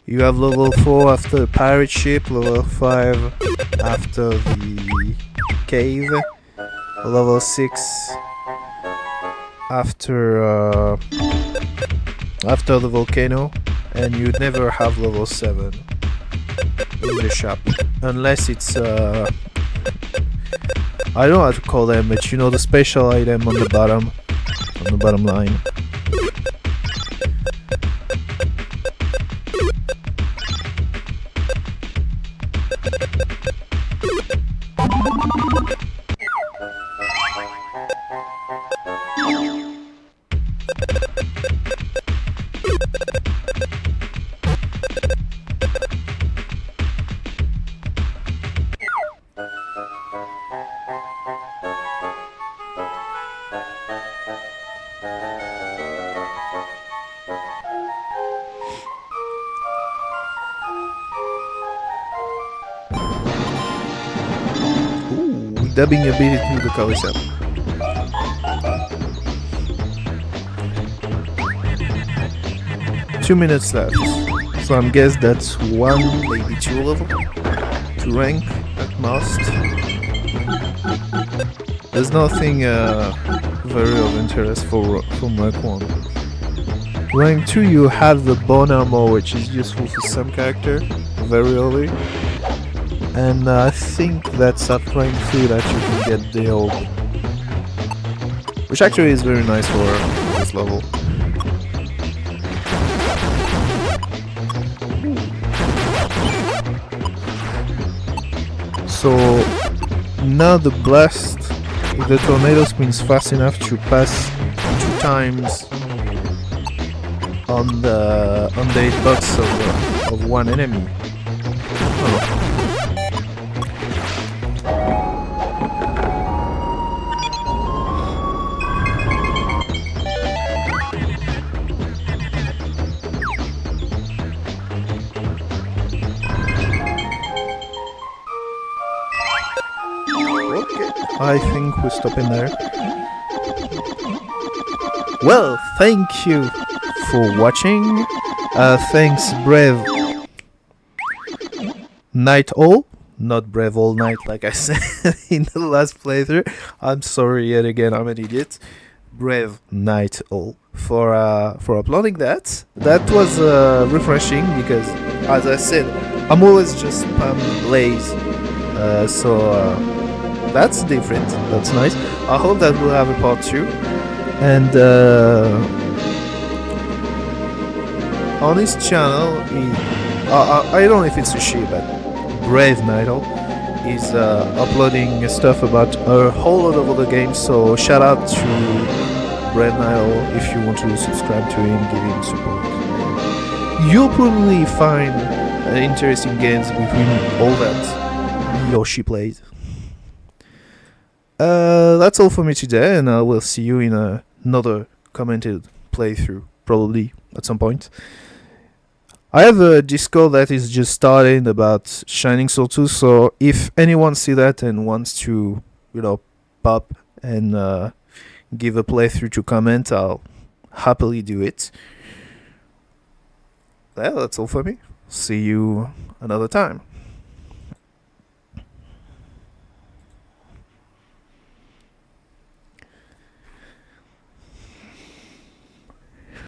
You have level 4 after the pirate ship, level 5 after the cave, level 6 after the volcano, and you'd never have level 7 in the shop unless it's I don't know how to call them, but you know, the special item on the bottom line. Dabbing a bit into the Coliseum. Two minutes left, so I'm guess that's 1, maybe 2 level to rank at most. There's nothing very of interest for rank 1. Rank 2 you have the bone armor, which is useful for some character very early. And I think that's at rank 3 that you can get the orb, which actually is very nice for this level. So now the blast, if the tornado spins fast enough to pass 2 times on the hitbox of one enemy. Oh. I think we're stopping there. Well, thank you for watching. Thanks, Brave Night All. Not Brave All Night, like I said in the last playthrough. I'm sorry yet again, I'm an idiot. Brave Night All for uploading that. That was refreshing because, as I said, I'm always just spamming Blaze. That's different, that's nice. I hope that we'll have a part 2. And on his channel, I don't know if it's a she, but Brave Nightle is uploading stuff about a whole lot of other games, so shout out to Brave Nightle if you want to subscribe to him, give him support. You'll probably find interesting games between all that he or she plays. That's all for me today, and I will see you in another commented playthrough probably at some point. I have a Discord that is just starting about Shining Soul 2, so if anyone see that and wants to, pop and give a playthrough to comment, I'll happily do it. Yeah, that's all for me. See you another time.